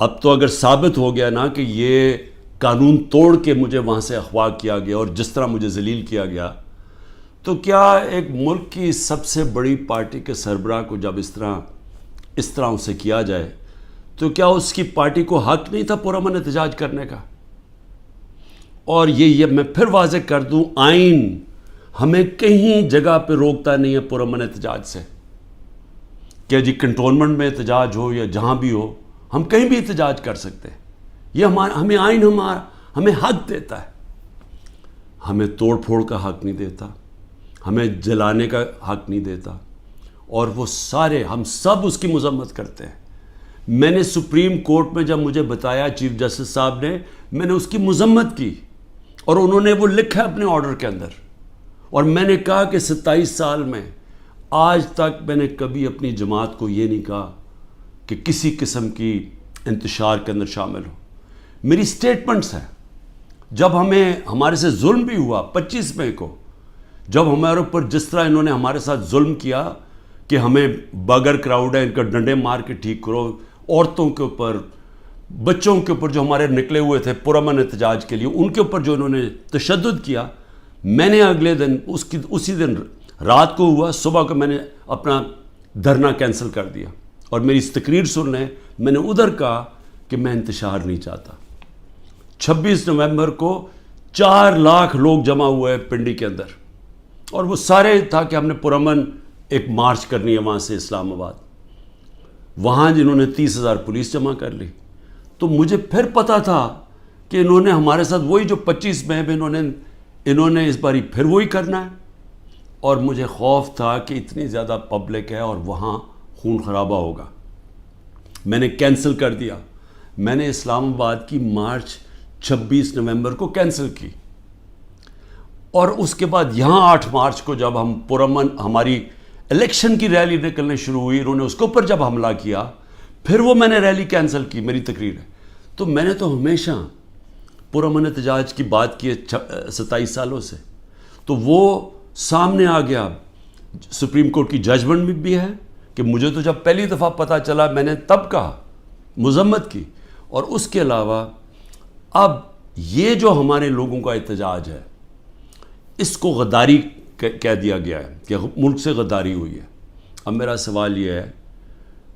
اب تو اگر ثابت ہو گیا نا کہ یہ قانون توڑ کے مجھے وہاں سے اغوا کیا گیا اور جس طرح مجھے ذلیل کیا گیا، تو کیا ایک ملک کی سب سے بڑی پارٹی کے سربراہ کو جب اس طرح اسے کیا جائے تو کیا اس کی پارٹی کو حق نہیں تھا پرامن احتجاج کرنے کا؟ اور یہ میں پھر واضح کر دوں، آئین ہمیں کہیں جگہ پہ روکتا نہیں ہے پرامن احتجاج سے، کہ جی کنٹونمنٹ میں احتجاج ہو یا جہاں بھی ہو، ہم کہیں بھی احتجاج کر سکتے ہیں۔ یہ ہمیں آئین ہمیں حق دیتا ہے، ہمیں توڑ پھوڑ کا حق نہیں دیتا، ہمیں جلانے کا حق نہیں دیتا، اور وہ سارے ہم سب اس کی مذمت کرتے ہیں۔ میں نے سپریم کورٹ میں جب مجھے بتایا چیف جسٹس صاحب نے، میں نے اس کی مذمت کی، اور انہوں نے وہ لکھا اپنے آرڈر کے اندر، اور میں نے کہا کہ 27 سال میں آج تک میں نے کبھی اپنی جماعت کو یہ نہیں کہا کہ کسی قسم کی انتشار کے اندر شامل ہو۔ میری سٹیٹمنٹس ہیں، جب ہمارے سے ظلم بھی ہوا 25 مئی کو، جب ہمارے اوپر جس طرح انہوں نے ہمارے ساتھ ظلم کیا کہ ہمیں بگر کراؤڈ ہے ان کا ڈنڈے مار کے ٹھیک کرو، عورتوں کے اوپر، بچوں کے اوپر جو ہمارے نکلے ہوئے تھے پرامن احتجاج کے لیے، ان کے اوپر جو انہوں نے تشدد کیا، میں نے اگلے دن اسی دن رات کو ہوا، صبح کو میں نے اپنا دھرنا کینسل کر دیا، اور میری اس تقریر سن لیں، میں نے ادھر کہا کہ میں انتشار نہیں چاہتا۔ 26 نومبر کو 4 لاکھ لوگ جمع ہوئے ہیں پنڈی کے اندر، اور وہ سارے تھا کہ ہم نے پرامن ایک مارچ کرنی ہے وہاں سے اسلام آباد، وہاں جنہوں نے 30,000 پولیس جمع کر لی۔ تو مجھے پھر پتا تھا کہ انہوں نے ہمارے ساتھ وہی جو 25 مئی میں انہوں نے اس باری پھر وہی کرنا ہے، اور مجھے خوف تھا کہ اتنی زیادہ پبلک ہے اور وہاں خون خرابہ ہوگا۔ میں نے کینسل کر دیا، میں نے اسلام آباد کی مارچ 26 نومبر کو کینسل کی، اور اس کے بعد یہاں 8 مارچ کو جب ہم پرامن ہماری الیکشن کی ریلی نکلنے شروع ہوئی، انہوں نے اس کے اوپر جب حملہ کیا، پھر وہ میں نے ریلی کینسل کی، میری تقریر ہے۔ تو میں نے تو ہمیشہ پرامن احتجاج کی بات کی ہے 27 سالوں سے، تو وہ سامنے آ گیا۔ سپریم کورٹ کی ججمنٹ بھی ہے کہ مجھے تو جب پہلی دفعہ پتہ چلا میں نے تب کہا، مذمت کی، اور اس کے علاوہ اب یہ جو ہمارے لوگوں کا احتجاج ہے، اس کو غداری کہہ دیا گیا ہے کہ ملک سے غداری ہوئی ہے۔ اب میرا سوال یہ ہے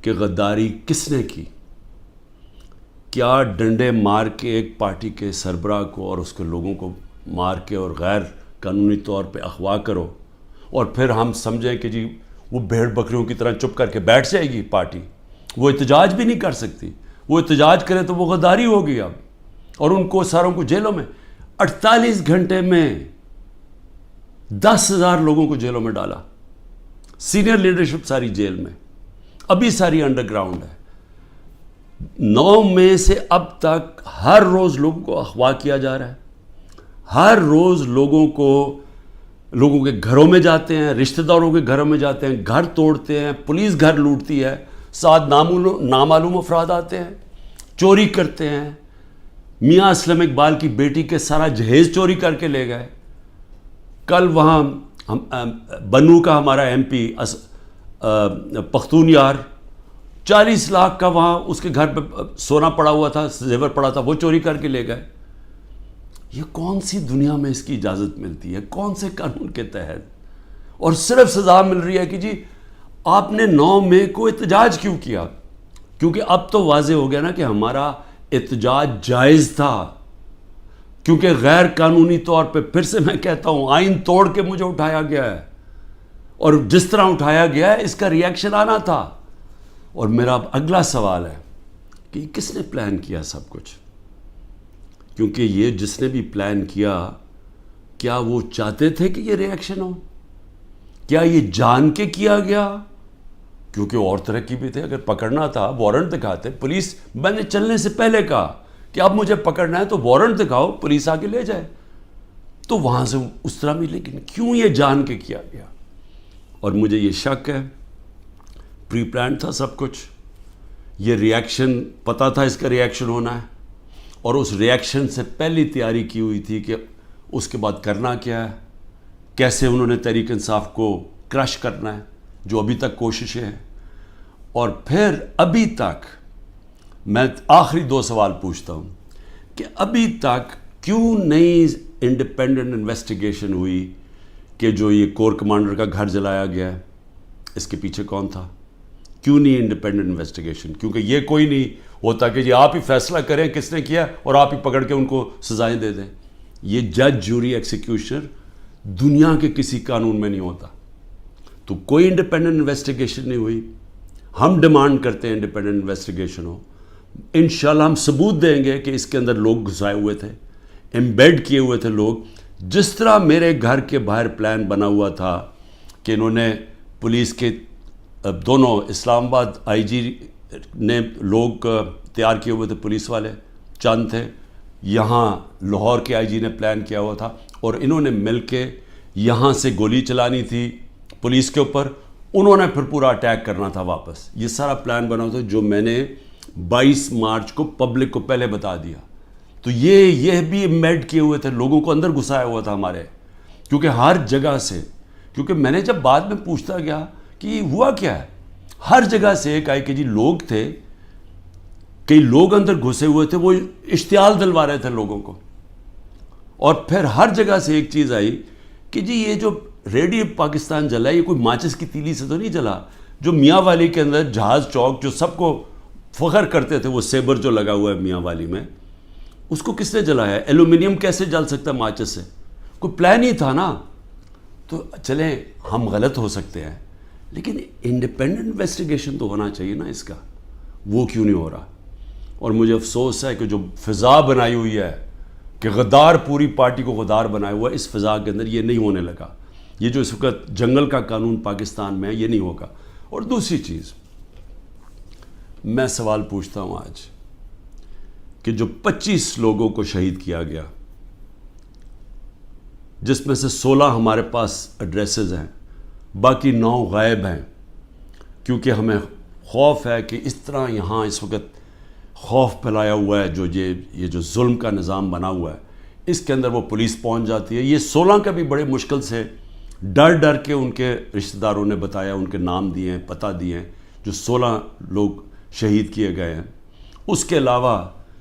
کہ غداری کس نے کی؟ کیا ڈنڈے مار کے ایک پارٹی کے سربراہ کو اور اس کے لوگوں کو مار کے اور غیر قانونی طور پہ اغوا کرو، اور پھر ہم سمجھیں کہ جی وہ بھیڑ بکریوں کی طرح چپ کر کے بیٹھ جائے گی پارٹی؟ وہ احتجاج بھی نہیں کر سکتی، وہ احتجاج کرے تو وہ غداری ہوگی اب، اور ان کو ساروں کو جیلوں میں 48 گھنٹے میں 10,000 لوگوں کو جیلوں میں ڈالا، سینئر لیڈرشپ ساری جیل میں، ابھی ساری انڈر گراؤنڈ ہے۔ 9 مئی سے اب تک ہر روز لوگوں کو اغوا کیا جا رہا ہے، ہر روز لوگوں کے گھروں میں جاتے ہیں، رشتہ داروں کے گھروں میں جاتے ہیں، گھر توڑتے ہیں، پولیس گھر لوٹتی ہے، ساتھ نامعلوم افراد آتے ہیں، چوری کرتے ہیں۔ میاں اسلم اقبال کی بیٹی کے سارا جہیز چوری کر کے لے گئے۔ کل وہاں بنو کا ہمارا ایم پی پختون یار 40 لاکھ کا وہاں اس کے گھر پہ سونا پڑا ہوا تھا، زیور پڑا تھا، وہ چوری کر کے لے گئے۔ یہ کون سی دنیا میں اس کی اجازت ملتی ہے؟ کون سے قانون کے تحت؟ اور صرف سزا مل رہی ہے کہ جی آپ نے 9 مئی کو احتجاج کیوں کیا؟ کیونکہ اب تو واضح ہو گیا نا کہ ہمارا احتجاج جائز تھا، کیونکہ غیر قانونی طور پہ، پھر سے میں کہتا ہوں، آئین توڑ کے مجھے اٹھایا گیا ہے، اور جس طرح اٹھایا گیا ہے اس کا ریئیکشن آنا تھا۔ اور میرا اب اگلا سوال ہے کہ کس نے پلان کیا سب کچھ؟ کیونکہ یہ جس نے بھی پلان کیا، کیا وہ چاہتے تھے کہ یہ ریئیکشن ہو؟ کیا یہ جان کے کیا گیا؟ کیونکہ اور طرح کی بھی تھے، اگر پکڑنا تھا وارنٹ دکھاتے پولیس، میں نے چلنے سے پہلے کہا کہ اب مجھے پکڑنا ہے تو وارنٹ دکھاؤ، پولیس آ کے لے جائے، تو وہاں سے اس طرح بھی، لیکن کیوں یہ جان کے کیا گیا؟ اور مجھے یہ شک ہے پری پلان تھا سب کچھ، یہ ریئیکشن پتہ تھا اس کا ریئیکشن ہونا ہے، اور اس ریئیکشن سے پہلی تیاری کی ہوئی تھی کہ اس کے بعد کرنا کیا ہے، کیسے انہوں نے تحریک انصاف کو کرش کرنا ہے، جو ابھی تک کوششیں ہیں۔ اور پھر ابھی تک میں آخری 2 سوال پوچھتا ہوں کہ ابھی تک کیوں نہیں انڈیپینڈنٹ انویسٹیگیشن ہوئی کہ جو یہ کور کمانڈر کا گھر جلایا گیا ہے اس کے پیچھے کون تھا؟ کیوں نہیں انڈیپینڈنٹ انویسٹیگیشن؟ کیونکہ یہ کوئی نہیں ہوتا کہ جی آپ ہی فیصلہ کریں کس نے کیا اور آپ ہی پکڑ کے ان کو سزائیں دے دیں. یہ جج جوری ایکسیکیوشنر دنیا کے کسی قانون میں نہیں ہوتا. تو کوئی انڈیپینڈنٹ انویسٹیگیشن نہیں ہوئی. ہم ڈیمانڈ کرتے ہیں انڈیپینڈنٹ انویسٹیگیشن ہو. انشاءاللہ ہم ثبوت دیں گے کہ اس کے اندر لوگ گھسائے ہوئے تھے, ایمبیڈ کیے ہوئے تھے لوگ. جس طرح میرے گھر کے باہر پلان بنا ہوا تھا کہ انہوں نے پولیس کے دونوں اسلام آباد آئی جی نے لوگ تیار کیے ہوئے تھے, پولیس والے چند تھے, یہاں لاہور کے آئی جی نے پلان کیا ہوا تھا اور انہوں نے مل کے یہاں سے گولی چلانی تھی پولیس کے اوپر, انہوں نے پھر پورا اٹیک کرنا تھا واپس. یہ سارا پلان بنا ہوا تھا جو میں نے 22 مارچ کو پبلک کو پہلے بتا دیا. تو یہ بھی میڈ کیے ہوئے تھے, لوگوں کو اندر گھسایا ہوا تھا ہمارے, کیونکہ ہر جگہ سے, کیونکہ میں نے جب بعد میں پوچھتا گیا کہ یہ ہوا کیا ہے, ہر جگہ سے ایک آئی کہ جی لوگ تھے, کئی لوگ اندر گھسے ہوئے تھے, وہ اشتعال دلوا رہے تھے لوگوں کو. اور پھر ہر جگہ سے ایک چیز آئی کہ جی یہ جو ریڈیو پاکستان جلا یہ کوئی ماچس کی تیلی سے تو نہیں جلا. جو میاں والی کے اندر جہاز چوک جو سب کو فخر کرتے تھے, وہ سیبر جو لگا ہوا ہے میاں والی میں, اس کو کس نے جلایا ہے؟ ایلومینیم کیسے جل سکتا ہے ماچس سے؟ کوئی پلان ہی تھا نا. تو چلیں ہم غلط ہو سکتے ہیں, لیکن انڈیپینڈنٹ انویسٹیگیشن تو ہونا چاہیے نا اس کا. وہ کیوں نہیں ہو رہا؟ اور مجھے افسوس ہے کہ جو فضا بنائی ہوئی ہے کہ غدار پوری پارٹی کو غدار بنایا ہوا ہے, اس فضا کے اندر یہ نہیں ہونے لگا. یہ جو اس وقت جنگل کا قانون پاکستان میں ہے یہ نہیں ہوگا. اور دوسری چیز میں سوال پوچھتا ہوں آج کہ جو 25 لوگوں کو شہید کیا گیا, جس میں سے 16 ہمارے پاس ایڈریسز ہیں, باقی 9 غائب ہیں, کیونکہ ہمیں خوف ہے کہ اس طرح یہاں اس وقت خوف پھیلایا ہوا ہے, جو یہ جو ظلم کا نظام بنا ہوا ہے اس کے اندر وہ پولیس پہنچ جاتی ہے. یہ 16 کا بھی بڑے مشکل سے ڈر کے ان کے رشتہ داروں نے بتایا, ان کے نام دیے ہیں, پتہ دیے ہیں, جو 16 لوگ شہید کیے گئے ہیں. اس کے علاوہ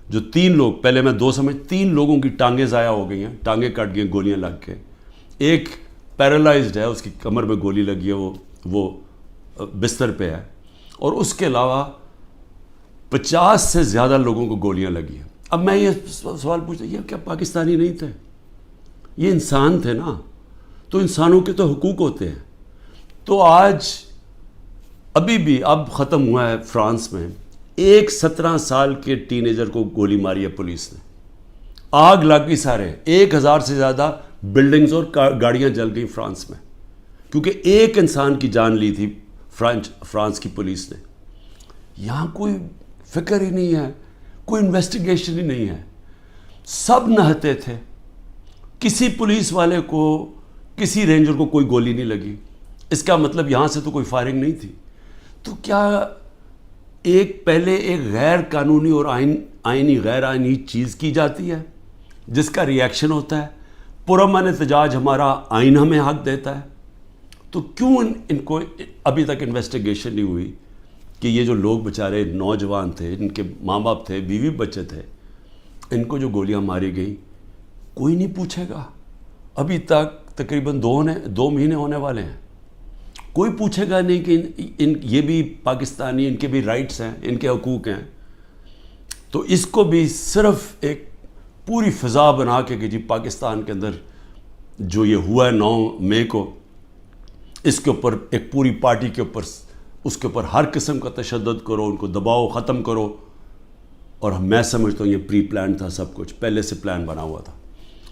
جو 3 لوگ, پہلے میں 2 سمجھ, 3 لوگوں کی ٹانگیں ضائع ہو گئی ہیں, ٹانگیں کٹ گئی گولیاں لگ کے. ایک پیرالائزڈ ہے, اس کی کمر میں گولی لگی ہے, وہ بستر پہ ہے. اور اس کے علاوہ 50 سے زیادہ لوگوں کو گولیاں لگی ہیں. اب میں یہ سوال پوچھتا ہوں, یہ کیا پاکستانی نہیں تھے؟ یہ انسان تھے نا, تو انسانوں کے تو حقوق ہوتے ہیں. تو آج ابھی بھی اب ختم ہوا ہے فرانس میں, ایک 17 سال کے ٹین ایجر کو گولی ماری ہے پولیس نے, آگ لگ گئی سارے, 1000 سے زیادہ بلڈنگز اور گاڑیاں جل گئی فرانس میں, کیونکہ ایک انسان کی جان لی تھی فرانس کی پولیس نے. یہاں کوئی فکر ہی نہیں ہے, کوئی انویسٹیگیشن ہی نہیں ہے. سب نہتے تھے, کسی پولیس والے کو, کسی رینجر کو کوئی گولی نہیں لگی. اس کا مطلب یہاں سے تو کوئی فائرنگ نہیں تھی. تو کیا پہلے ایک غیر قانونی اور آئینی غیر آئینی چیز کی جاتی ہے جس کا ریئیکشن ہوتا ہے؟ پرامن احتجاج ہمارا آئین ہمیں حق دیتا ہے. تو کیوں ان کو ابھی تک انویسٹیگیشن نہیں ہوئی کہ یہ جو لوگ بیچارے نوجوان تھے, ان کے ماں باپ تھے, بیوی بچے تھے, ان کو جو گولیاں ماری گئیں کوئی نہیں پوچھے گا. ابھی تک تقریباً 2 مہینے ہونے والے ہیں, کوئی پوچھے گا نہیں کہ یہ بھی پاکستانی, ان کے بھی رائٹس ہیں, ان کے حقوق ہیں. تو اس کو بھی صرف ایک پوری فضا بنا کے کہ جی پاکستان کے اندر جو یہ ہوا ہے 9 مئی کو, اس کے اوپر ایک پوری پارٹی کے اوپر, اس کے اوپر ہر قسم کا تشدد کرو, ان کو دباؤ, ختم کرو. اور میں سمجھتا ہوں یہ پری پلان تھا, سب کچھ پہلے سے پلان بنا ہوا تھا.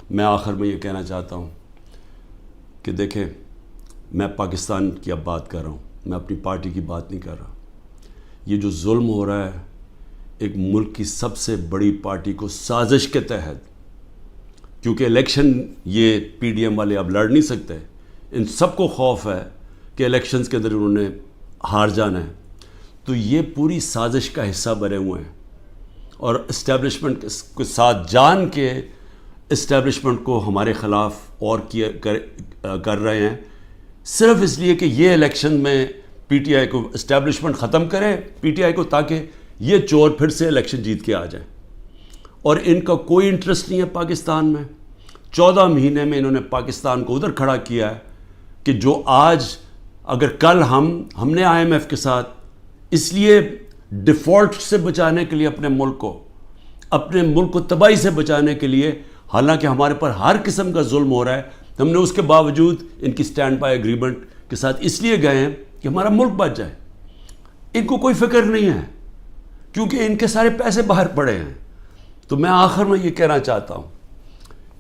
میں آخر میں یہ کہنا چاہتا ہوں کہ دیکھیں, میں پاکستان کی اب بات کر رہا ہوں, میں اپنی پارٹی کی بات نہیں کر رہا. یہ جو ظلم ہو رہا ہے ایک ملک کی سب سے بڑی پارٹی کو سازش کے تحت, کیونکہ الیکشن یہ پی ڈی ایم والے اب لڑ نہیں سکتے, ان سب کو خوف ہے کہ الیکشنز کے اندر انہوں نے ہار جانا ہے. تو یہ پوری سازش کا حصہ بنے ہوئے ہیں اور اسٹیبلشمنٹ کے ساتھ جان کے اسٹیبلشمنٹ کو ہمارے خلاف اور کر رہے ہیں, صرف اس لیے کہ یہ الیکشن میں پی ٹی آئی کو اسٹیبلشمنٹ ختم کرے, پی ٹی آئی کو, تاکہ یہ چور پھر سے الیکشن جیت کے آ جائیں، اور ان کا کوئی انٹرسٹ نہیں ہے پاکستان میں۔ 14 مہینے میں انہوں نے پاکستان کو ادھر کھڑا کیا ہے کہ جو آج اگر کل ہم نے IMF کے ساتھ اس لیے ڈیفالٹ سے بچانے کے لیے اپنے ملک کو تباہی سے بچانے کے لیے، حالانکہ ہمارے پر ہر قسم کا ظلم ہو رہا ہے، ہم نے اس کے باوجود ان کی سٹینڈ بائی ایگریمنٹ کے ساتھ اس لیے گئے ہیں کہ ہمارا ملک بچ جائے۔ ان کو کوئی فکر نہیں ہے کیونکہ ان کے سارے پیسے باہر پڑے ہیں۔ تو میں آخر میں یہ کہنا چاہتا ہوں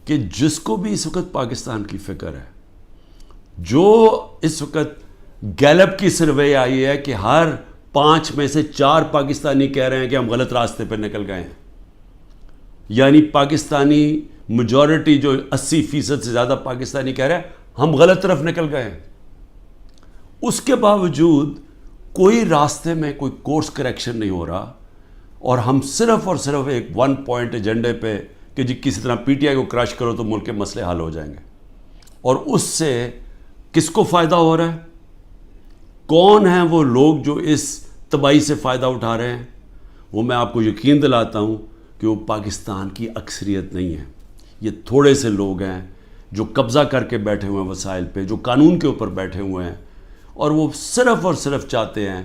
کہ جس کو بھی اس وقت پاکستان کی فکر ہے، جو اس وقت گیلپ کی سروے آئی ہے کہ ہر 5 میں سے 4 پاکستانی کہہ رہے ہیں کہ ہم غلط راستے پہ نکل گئے ہیں، یعنی پاکستانی میجورٹی جو 80% سے زیادہ پاکستانی کہہ رہے ہیں ہم غلط طرف نکل گئے ہیں، اس کے باوجود کوئی راستے میں کوئی کورس کریکشن نہیں ہو رہا، اور ہم صرف اور صرف ایک 1 پوائنٹ ایجنڈے پہ کہ جی کسی طرح PTI کو کرش کرو تو ملک کے مسئلے حل ہو جائیں گے۔ اور اس سے کس کو فائدہ ہو رہا ہے؟ کون ہیں وہ لوگ جو اس تباہی سے فائدہ اٹھا رہے ہیں؟ وہ میں آپ کو یقین دلاتا ہوں کہ وہ پاکستان کی اکثریت نہیں ہے، یہ تھوڑے سے لوگ ہیں جو قبضہ کر کے بیٹھے ہوئے ہیں وسائل پہ، جو قانون کے اوپر بیٹھے ہوئے ہیں، اور وہ صرف اور صرف چاہتے ہیں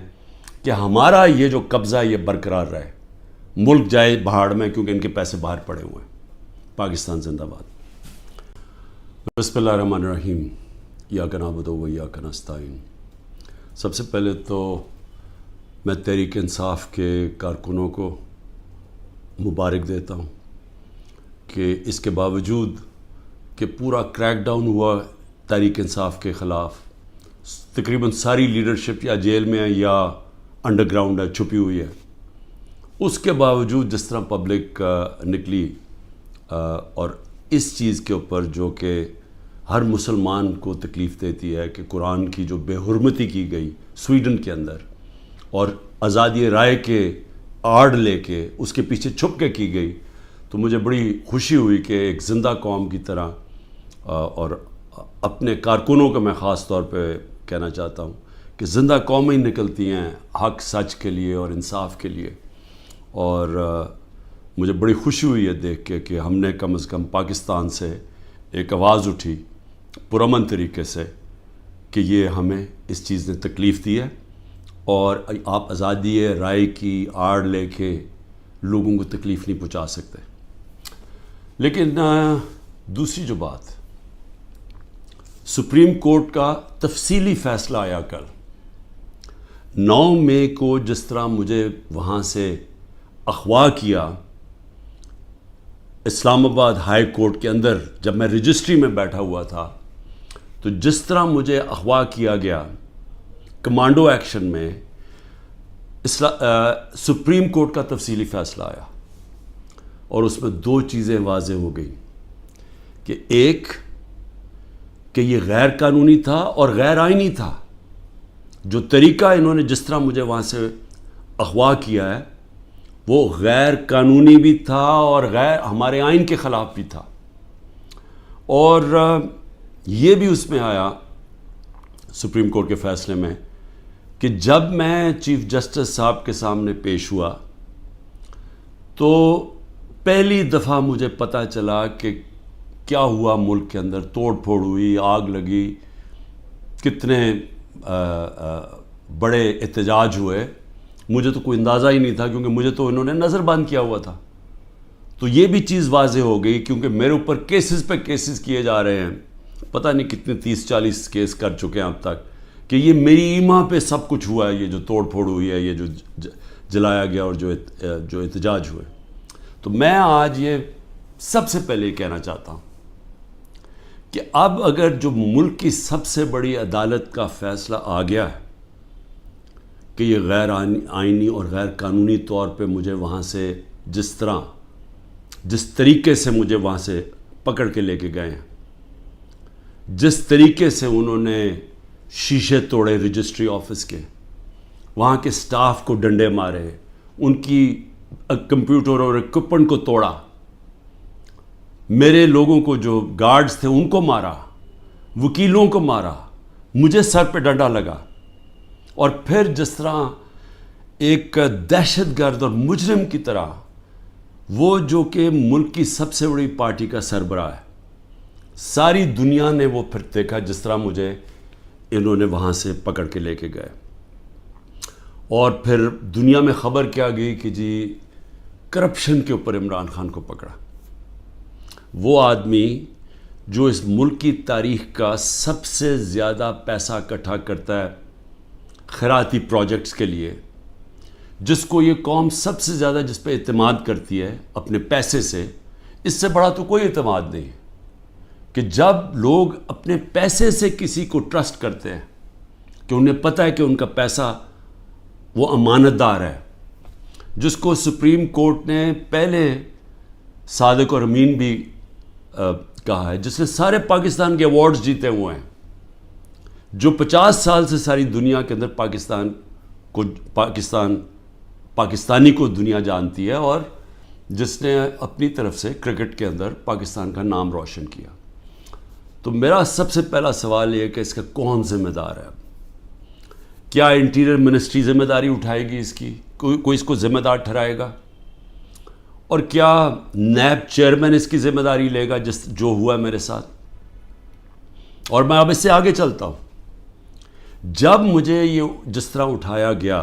کہ ہمارا یہ جو قبضہ یہ برقرار رہے، ملک جائے بہاڑ میں، کیونکہ ان کے پیسے باہر پڑے ہوئے ہیں۔ پاکستان زندہ باد۔ بسم اللہ الرحمن الرحیم، ایاک نعبد و ایاک نستعین۔ سب سے پہلے تو میں تحریک انصاف کے کارکنوں کو مبارک دیتا ہوں کہ اس کے باوجود کہ پورا کریک ڈاؤن ہوا تحریک انصاف کے خلاف، تقریباً ساری لیڈرشپ یا جیل میں ہے یا انڈر گراؤنڈ ہے، چھپی ہوئی ہے، اس کے باوجود جس طرح پبلک نکلی اور اس چیز کے اوپر جو کہ ہر مسلمان کو تکلیف دیتی ہے کہ قرآن کی جو بے حرمتی کی گئی سویڈن کے اندر، اور آزادی رائے کے آڑ لے کے اس کے پیچھے چھپ کے کی گئی، تو مجھے بڑی خوشی ہوئی کہ ایک زندہ قوم کی طرح، اور اپنے کارکنوں کا میں خاص طور پہ کہنا چاہتا ہوں کہ زندہ قومیں نکلتی ہیں حق سچ کے لیے اور انصاف کے لیے، اور مجھے بڑی خوشی ہوئی ہے دیکھ کے کہ ہم نے کم از کم پاکستان سے ایک آواز اٹھی پرامن طریقے سے کہ یہ ہمیں اس چیز نے تکلیف دی ہے، اور آپ آزادی رائے کی آڑ لے کے لوگوں کو تکلیف نہیں پہنچا سکتے۔ لیکن دوسری جو بات، سپریم کورٹ کا تفصیلی فیصلہ آیا کل 9 مئی کو، جس طرح مجھے وہاں سے اغوا کیا اسلام آباد ہائی کورٹ کے اندر، جب میں رجسٹری میں بیٹھا ہوا تھا، تو جس طرح مجھے اغوا کیا گیا کمانڈو ایکشن میں، سپریم کورٹ کا تفصیلی فیصلہ آیا، اور اس میں 2 چیزیں واضح ہو گئیں کہ ایک کہ یہ غیر قانونی تھا اور غیر آئینی تھا، جو طریقہ انہوں نے جس طرح مجھے وہاں سے اغوا کیا ہے وہ غیر قانونی بھی تھا اور غیر ہمارے آئین کے خلاف بھی تھا، اور یہ بھی اس میں آیا سپریم کورٹ کے فیصلے میں کہ جب میں چیف جسٹس صاحب کے سامنے پیش ہوا تو پہلی دفعہ مجھے پتہ چلا کہ کیا ہوا، ملک کے اندر توڑ پھوڑ ہوئی، آگ لگی، کتنے بڑے احتجاج ہوئے، مجھے تو کوئی اندازہ ہی نہیں تھا کیونکہ مجھے تو انہوں نے نظر بند کیا ہوا تھا۔ تو یہ بھی چیز واضح ہو گئی کیونکہ میرے اوپر کیسز پہ کیسز کیے جا رہے ہیں، پتہ نہیں کتنے 30-40 کیس کر چکے ہیں اب تک، کہ یہ میری ایما پہ سب کچھ ہوا ہے، یہ جو توڑ پھوڑ ہوئی ہے، یہ جو جلایا گیا اور جو احتجاج ہوئے۔ تو میں آج یہ سب سے پہلے یہ کہنا چاہتا ہوں کہ اب اگر جو ملک کی سب سے بڑی عدالت کا فیصلہ آ گیا ہے کہ یہ غیر آئینی اور غیر قانونی طور پہ مجھے وہاں سے جس طریقے سے مجھے وہاں سے پکڑ کے لے کے گئے ہیں، جس طریقے سے انہوں نے شیشے توڑے رجسٹری آفس کے، وہاں کے سٹاف کو ڈنڈے مارے، ان کی کمپیوٹر اور اکوپمنٹ کو توڑا، میرے لوگوں کو جو گارڈز تھے ان کو مارا، وکیلوں کو مارا، مجھے سر پہ ڈنڈا لگا، اور پھر جس طرح ایک دہشت گرد اور مجرم کی طرح وہ جو کہ ملک کی سب سے بڑی پارٹی کا سربراہ ہے، ساری دنیا نے وہ پھر دیکھا جس طرح مجھے انہوں نے وہاں سے پکڑ کے لے کے گئے، اور پھر دنیا میں خبر کیا گئی کہ جی کرپشن کے اوپر عمران خان کو پکڑا۔ وہ آدمی جو اس ملک کی تاریخ کا سب سے زیادہ پیسہ اکٹھا کرتا ہے خیراتی پروجیکٹس کے لیے، جس کو یہ قوم سب سے زیادہ جس پہ اعتماد کرتی ہے اپنے پیسے سے، اس سے بڑا تو کوئی اعتماد نہیں کہ جب لوگ اپنے پیسے سے کسی کو ٹرسٹ کرتے ہیں کہ انہیں پتہ ہے کہ ان کا پیسہ وہ امانت دار ہے، جس کو سپریم کورٹ نے پہلے صادق اور امین بھی کہا ہے، جس نے سارے پاکستان کے ایوارڈز جیتے ہوئے ہیں، جو 50 سال سے ساری دنیا کے اندر پاکستانی کو دنیا جانتی ہے، اور جس نے اپنی طرف سے کرکٹ کے اندر پاکستان کا نام روشن کیا۔ تو میرا سب سے پہلا سوال یہ ہے کہ اس کا کون ذمہ دار ہے؟ کیا انٹیریئر منسٹری ذمہ داری اٹھائے گی اس کی؟ کوئی اس کو ذمہ دار ٹھہرائے گا؟ اور کیا نیب چیئرمین اس کی ذمہ داری لے گا جو ہوا ہے میرے ساتھ؟ اور میں اب اس سے آگے چلتا ہوں۔ جب مجھے یہ جس طرح اٹھایا گیا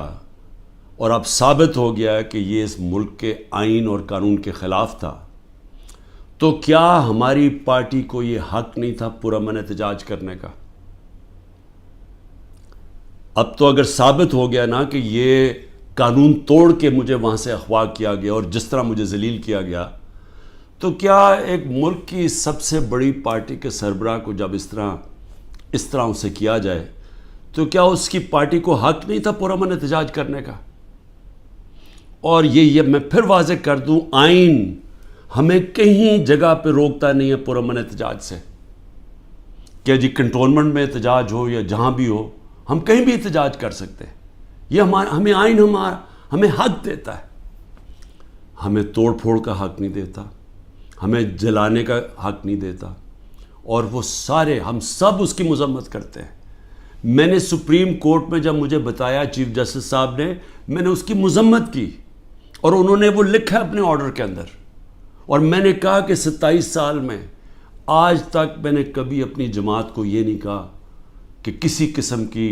اور اب ثابت ہو گیا کہ یہ اس ملک کے آئین اور قانون کے خلاف تھا، تو کیا ہماری پارٹی کو یہ حق نہیں تھا پرامن احتجاج کرنے کا؟ اب تو اگر ثابت ہو گیا نا کہ یہ قانون توڑ کے مجھے وہاں سے اغوا کیا گیا اور جس طرح مجھے ذلیل کیا گیا، تو کیا ایک ملک کی سب سے بڑی پارٹی کے سربراہ کو جب اس طرح اسے کیا جائے، تو کیا اس کی پارٹی کو حق نہیں تھا پرامن احتجاج کرنے کا؟ اور یہ میں پھر واضح کر دوں، آئین ہمیں کہیں جگہ پہ روکتا نہیں ہے پرامن احتجاج سے، کہ جی کنٹونمنٹ میں احتجاج ہو یا جہاں بھی ہو، ہم کہیں بھی احتجاج کر سکتے ہیں۔ یہ ہمیں آئین ہمیں حق دیتا ہے، ہمیں توڑ پھوڑ کا حق نہیں دیتا، ہمیں جلانے کا حق نہیں دیتا، اور وہ سارے ہم سب اس کی مذمت کرتے ہیں۔ میں نے سپریم کورٹ میں جب مجھے بتایا چیف جسٹس صاحب نے، میں نے اس کی مذمت کی، اور انہوں نے وہ لکھا اپنے آرڈر کے اندر، اور میں نے کہا کہ 27 سال میں آج تک میں نے کبھی اپنی جماعت کو یہ نہیں کہا کہ کسی قسم کی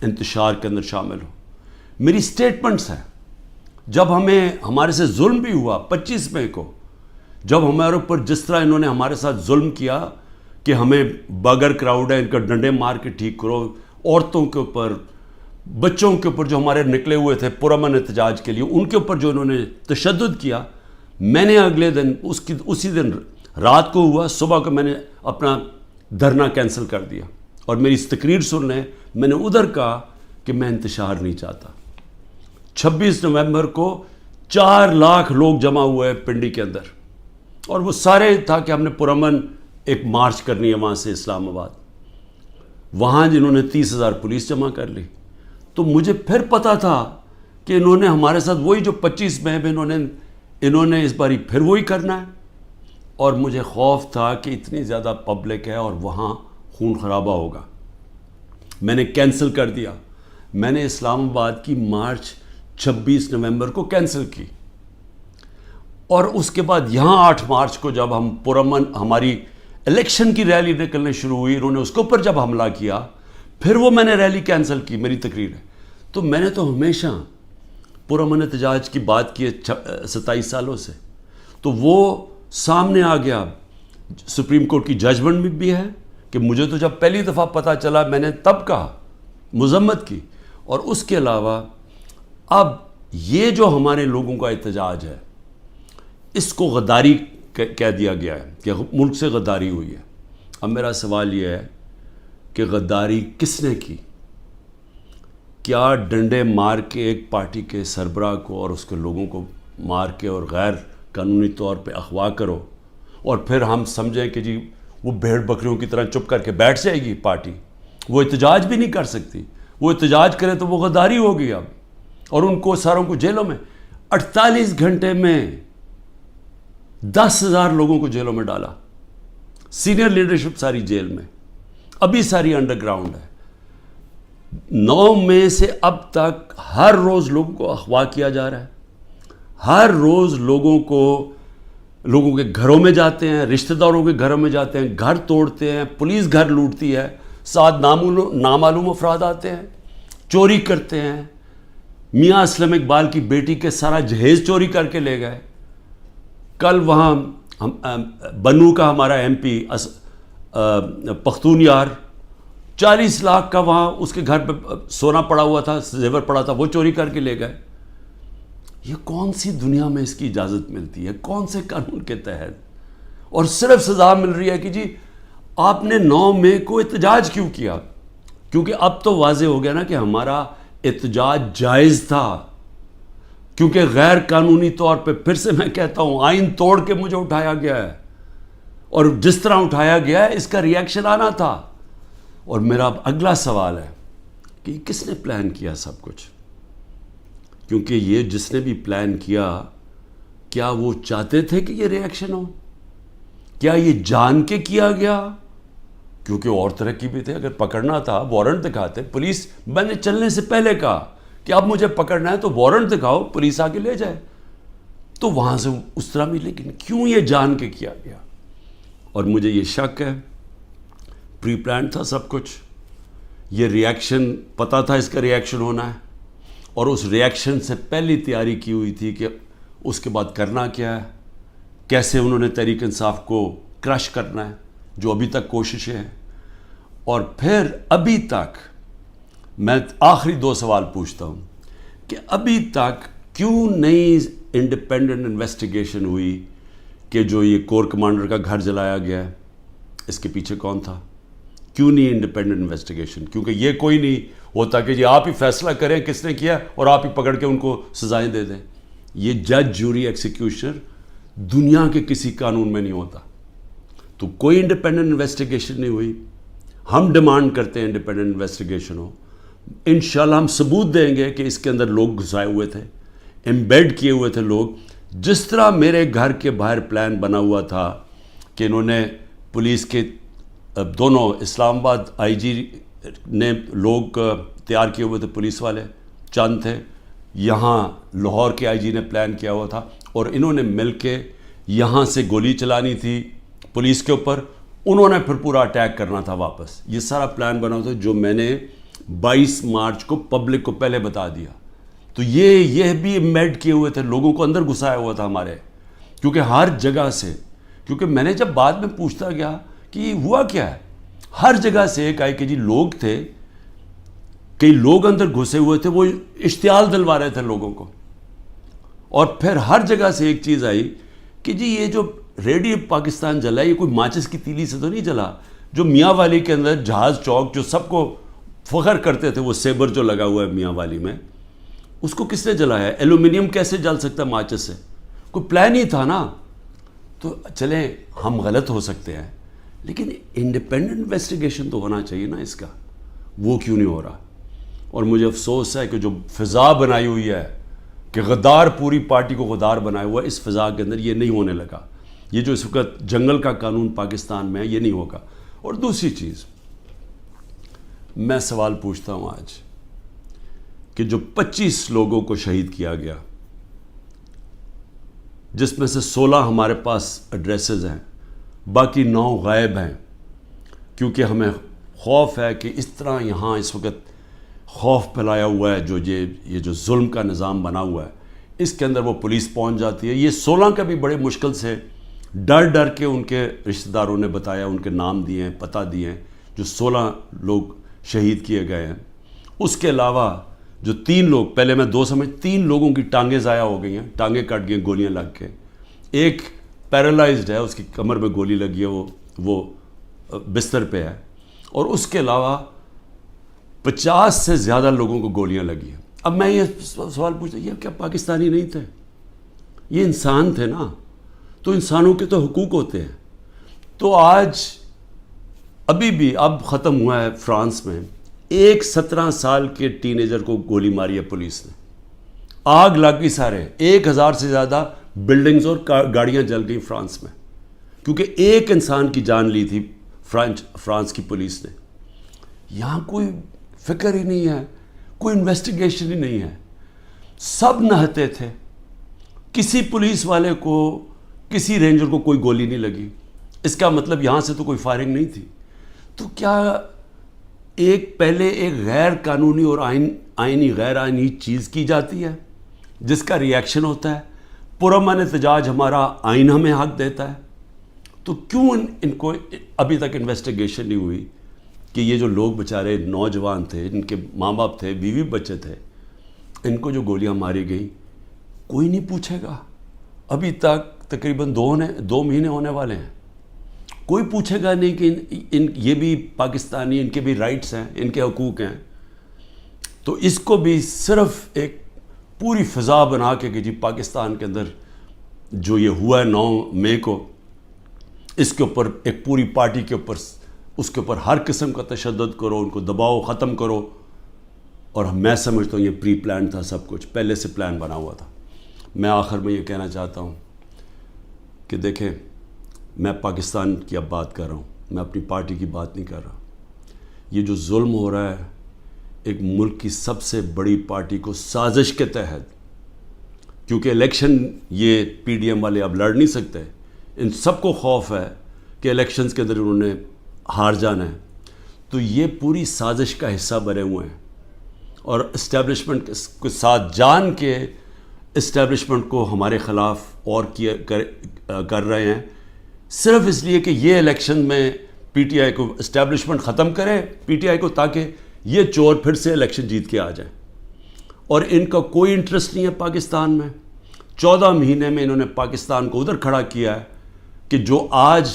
انتشار کے اندر شامل ہو۔ میری سٹیٹمنٹس ہیں، جب ہمارے سے ظلم بھی ہوا 25 مئی کو، جب ہمارے اوپر جس طرح انہوں نے ہمارے ساتھ ظلم کیا کہ ہمیں بغیر کراؤڈ ہے ان کا ڈنڈے مار کے ٹھیک کرو، عورتوں کے اوپر، بچوں کے اوپر جو ہمارے نکلے ہوئے تھے پرامن احتجاج کے لیے، ان کے اوپر جو انہوں نے تشدد کیا، میں نے اگلے دن اسی دن رات کو ہوا، صبح کو میں نے اپنا دھرنا کینسل کر دیا، اور میری اس تقریر سن لیں، میں نے ادھر کہا کہ میں انتشار نہیں چاہتا۔ 26 نومبر کو 4 لاکھ لوگ جمع ہوئے پنڈی کے اندر، اور وہ سارے تھا کہ ہم نے پرامن ایک مارچ کرنی ہے وہاں سے اسلام آباد، وہاں جنہوں نے 30,000 پولیس جمع کر لی۔ تو مجھے پھر پتا تھا کہ انہوں نے ہمارے ساتھ وہی جو 25 مئی میں انہوں نے اس باری پھر وہی کرنا ہے، اور مجھے خوف تھا کہ اتنی زیادہ پبلک ہے اور وہاں خون خرابہ ہوگا۔ میں نے کینسل کر دیا، میں نے اسلام آباد کی مارچ 26 نومبر کو کینسل کی، اور اس کے بعد یہاں 8 مارچ کو جب ہم پرامن ہماری الیکشن کی ریلی نکلنے شروع ہوئی، انہوں نے اس کے اوپر جب حملہ کیا، پھر وہ میں نے ریلی کینسل کی، میری تقریر ہے۔ تو میں نے تو ہمیشہ پرامن احتجاج کی بات کی ہے 27 سالوں سے، تو وہ سامنے آ گیا۔ سپریم کورٹ کی ججمنٹ بھی ہے کہ مجھے تو جب پہلی دفعہ پتہ چلا میں نے تب کہا، مذمت کی، اور اس کے علاوہ اب یہ جو ہمارے لوگوں کا احتجاج ہے، اس کو غداری کہہ دیا گیا ہے کہ ملک سے غداری ہوئی ہے۔ اب میرا سوال یہ ہے کہ غداری کس نے کی؟ کیا ڈنڈے مار کے ایک پارٹی کے سربراہ کو اور اس کے لوگوں کو مار کے اور غیر قانونی طور پہ اغوا کرو، اور پھر ہم سمجھیں کہ جی وہ بھیڑ بکریوں کی طرح چپ کر کے بیٹھ جائے گی پارٹی؟ وہ احتجاج بھی نہیں کر سکتی، وہ احتجاج کرے تو وہ غداری ہوگی اب، اور ان کو ساروں کو جیلوں میں 48 گھنٹے میں 10,000 لوگوں کو جیلوں میں ڈالا، سینئر لیڈرشپ ساری جیل میں، ابھی ساری انڈر گراؤنڈ ہے۔ 9 مئی سے اب تک ہر روز لوگوں کو اغوا کیا جا رہا ہے، ہر روز لوگوں کے گھروں میں جاتے ہیں، رشتہ داروں کے گھروں میں جاتے ہیں، گھر توڑتے ہیں، پولیس گھر لوٹتی ہے، ساتھ نامعلوم افراد آتے ہیں، چوری کرتے ہیں۔ میاں اسلم اقبال کی بیٹی کے سارا جہیز چوری کر کے لے گئے۔ کل وہاں بنو کا ہمارا ایم پی پختون یار 40 لاکھ کا وہاں اس کے گھر پہ سونا پڑا ہوا تھا، زیور پڑا تھا، وہ چوری کر کے لے گئے۔ یہ کون سی دنیا میں اس کی اجازت ملتی ہے؟ کون سے قانون کے تحت؟ اور صرف سزا مل رہی ہے کہ جی آپ نے 9 مئی کو احتجاج کیوں کیا؟ کیونکہ اب تو واضح ہو گیا نا کہ ہمارا احتجاج جائز تھا، کیونکہ غیر قانونی طور پہ، پھر سے میں کہتا ہوں، آئین توڑ کے مجھے اٹھایا گیا ہے، اور جس طرح اٹھایا گیا ہے اس کا ریئیکشن آنا تھا۔ اور میرا اب اگلا سوال ہے کہ کس نے پلان کیا سب کچھ؟ کیونکہ یہ جس نے بھی پلان کیا، کیا وہ چاہتے تھے کہ یہ ریئیکشن ہو؟ کیا یہ جان کے کیا گیا؟ کیونکہ اور طرح کی بھی تھے، اگر پکڑنا تھا وارنٹ دکھاتے پولیس، میں نے چلنے سے پہلے کہا کہ اب مجھے پکڑنا ہے تو وارنٹ دکھاؤ، پولیس آ کے لے جائے، تو وہاں سے اس طرح بھی۔ لیکن کیوں یہ جان کے کیا گیا؟ اور مجھے یہ شک ہے پری پلان تھا سب کچھ، یہ ریئیکشن پتہ تھا اس کا ریئیکشن ہونا ہے، اور اس ریئیکشن سے پہلی تیاری کی ہوئی تھی کہ اس کے بعد کرنا کیا ہے، کیسے انہوں نے تحریک انصاف کو کرش کرنا ہے، جو ابھی تک کوششیں ہیں۔ اور پھر ابھی تک میں آخری 2 سوال پوچھتا ہوں کہ ابھی تک کیوں نہیں انڈیپینڈنٹ انویسٹیگیشن ہوئی کہ جو یہ کور کمانڈر کا گھر جلایا گیا ہے اس کے پیچھے کون تھا؟ کیوں نہیں انڈیپینڈنٹ انویسٹیگیشن؟ کیونکہ یہ کوئی نہیں ہوتا کہ جی آپ ہی فیصلہ کریں کس نے کیا اور آپ ہی پکڑ کے ان کو سزائیں دے دیں۔ یہ جج، جوری، ایکسیکیوشنر دنیا کے کسی قانون میں نہیں ہوتا۔ تو کوئی انڈیپینڈنٹ انویسٹیگیشن نہیں ہوئی۔ ہم ڈیمانڈ کرتے ہیں انڈیپینڈنٹ انویسٹیگیشن ہو۔ انشاءاللہ ہم ثبوت دیں گے کہ اس کے اندر لوگ گھسائے ہوئے تھے، ایمبیڈ کیے ہوئے تھے لوگ، جس طرح میرے گھر کے باہر پلان بنا ہوا تھا کہ انہوں نے پولیس کے دونوں اسلام آباد آئی جی نے لوگ تیار کیے ہوئے تھے، پولیس والے چند تھے، یہاں لاہور کے آئی جی نے پلان کیا ہوا تھا، اور انہوں نے مل کے یہاں سے گولی چلانی تھی پولیس کے اوپر، انہوں نے پھر پورا اٹیک کرنا تھا واپس۔ یہ سارا پلان بنا ہوا تھا جو میں نے 22 مارچ کو پبلک کو پہلے بتا دیا۔ تو یہ بھی ایمبیڈ کیے ہوئے تھے، لوگوں کو اندر گھسایا ہوا تھا ہمارے، کیونکہ ہر جگہ سے، کیونکہ میں نے جب بعد میں پوچھتا گیا کہ یہ ہوا کیا ہے، ہر جگہ سے ایک آئی کہ جی لوگ تھے، کئی لوگ اندر گھسے ہوئے تھے، وہ اشتعال دلوا رہے تھے لوگوں کو۔ اور پھر ہر جگہ سے ایک چیز آئی کہ جی یہ جو ریڈیو پاکستان جلا، یہ کوئی ماچس کی تیلی سے تو نہیں جلا، جو میاں والی کے اندر جہاز چوک جو سب کو فخر کرتے تھے، وہ سیبر جو لگا ہوا ہے میاں والی میں، اس کو کس نے جلایا ہے؟ ایلومینیم کیسے جل سکتا ہے ماچس سے؟ کوئی پلان ہی تھا نا۔ تو چلیں ہم غلط ہو سکتے ہیں، لیکن انڈیپینڈنٹ انویسٹیگیشن تو ہونا چاہیے نا اس کا، وہ کیوں نہیں ہو رہا؟ اور مجھے افسوس ہے کہ جو فضا بنائی ہوئی ہے کہ غدار پوری پارٹی کو غدار بنایا ہوا ہے، اس فضا کے اندر یہ نہیں ہونے لگا۔ یہ جو اس وقت جنگل کا قانون پاکستان میں ہے، یہ نہیں ہوگا۔ اور دوسری چیز میں سوال پوچھتا ہوں آج کہ جو 25 لوگوں کو شہید کیا گیا، جس میں سے 16 ہمارے پاس ایڈریسز ہیں، باقی 9 غائب ہیں، کیونکہ ہمیں خوف ہے کہ اس طرح یہاں اس وقت خوف پھیلایا ہوا ہے، جو یہ جو ظلم کا نظام بنا ہوا ہے، اس کے اندر وہ پولیس پہنچ جاتی ہے۔ یہ 16 کا بھی بڑے مشکل سے ڈر کے ان کے رشتہ داروں نے بتایا، ان کے نام دیے ہیں، پتہ دیے ہیں، جو 16 لوگ شہید کیے گئے ہیں۔ اس کے علاوہ جو 3 لوگ، پہلے میں 2 سمجھ، 3 لوگوں کی ٹانگیں ضائع ہو گئی ہیں، ٹانگیں کٹ گئی گولیاں لگ کے، ایک پیرالائزڈ ہے، اس کی کمر میں گولی لگی ہے، وہ بستر پہ ہے، اور اس کے علاوہ 50 سے زیادہ لوگوں کو گولیاں لگی ہیں۔ اب میں یہ سوال پوچھتا ہوں، یہ کیا پاکستانی نہیں تھے؟ یہ انسان تھے نا، تو انسانوں کے تو حقوق ہوتے ہیں۔ تو آج ابھی بھی اب ختم ہوا ہے فرانس میں، ایک 17 سال کے ٹین ایجر کو گولی ماری ہے پولیس نے، آگ لگ گئی، سارے 1000 سے زیادہ بلڈنگز اور گاڑیاں جل گئی فرانس میں، کیونکہ ایک انسان کی جان لی تھی فرانس کی پولیس نے۔ یہاں کوئی فکر ہی نہیں ہے, کوئی انویسٹیگیشن ہی نہیں ہے. سب نہتے تھے, کسی پولیس والے کو, کسی رینجر کو کوئی گولی نہیں لگی. اس کا مطلب یہاں سے تو کوئی فائرنگ نہیں تھی. تو کیا پہلے ایک غیر قانونی اور آئینی غیر آئینی چیز کی جاتی ہے جس کا ریئیکشن ہوتا ہے, پرامن احتجاج ہمارا آئین ہمیں حق دیتا ہے, تو کیوں ان کو ابھی تک انویسٹیگیشن نہیں ہوئی کہ یہ جو لوگ بیچارے نوجوان تھے, ان کے ماں باپ تھے, بیوی بچے تھے, ان کو جو گولیاں ماری گئیں کوئی نہیں پوچھے گا. ابھی تک تقریباً 2 مہینے ہونے والے ہیں, کوئی پوچھے گا نہیں کہ یہ بھی پاکستانی, ان کے بھی رائٹس ہیں, ان کے حقوق ہیں. تو اس کو بھی صرف ایک پوری فضا بنا کے کہ جی پاکستان کے اندر جو یہ ہوا ہے 9 مئی کو, اس کے اوپر ایک پوری پارٹی کے اوپر, اس کے اوپر ہر قسم کا تشدد کرو, ان کو دباؤ, ختم کرو. اور میں سمجھتا ہوں یہ پری پلان تھا, سب کچھ پہلے سے پلان بنا ہوا تھا. میں آخر میں یہ کہنا چاہتا ہوں کہ دیکھیں, میں پاکستان کی اب بات کر رہا ہوں, میں اپنی پارٹی کی بات نہیں کر رہا. یہ جو ظلم ہو رہا ہے ایک ملک کی سب سے بڑی پارٹی کو سازش کے تحت, کیونکہ الیکشن یہ پی ڈی ایم والے اب لڑ نہیں سکتے, ان سب کو خوف ہے کہ الیکشنز کے اندر انہوں نے ہار جانا ہے, تو یہ پوری سازش کا حصہ بنے ہوئے ہیں اور اسٹیبلشمنٹ کے ساتھ جان کے اسٹیبلشمنٹ کو ہمارے خلاف اور کر رہے ہیں, صرف اس لیے کہ یہ الیکشن میں پی ٹی آئی کو اسٹیبلشمنٹ ختم کرے, پی ٹی آئی کو, تاکہ یہ چور پھر سے الیکشن جیت کے آ جائیں. اور ان کا کوئی انٹرسٹ نہیں ہے پاکستان میں. 14 مہینے میں انہوں نے پاکستان کو ادھر کھڑا کیا ہے کہ جو آج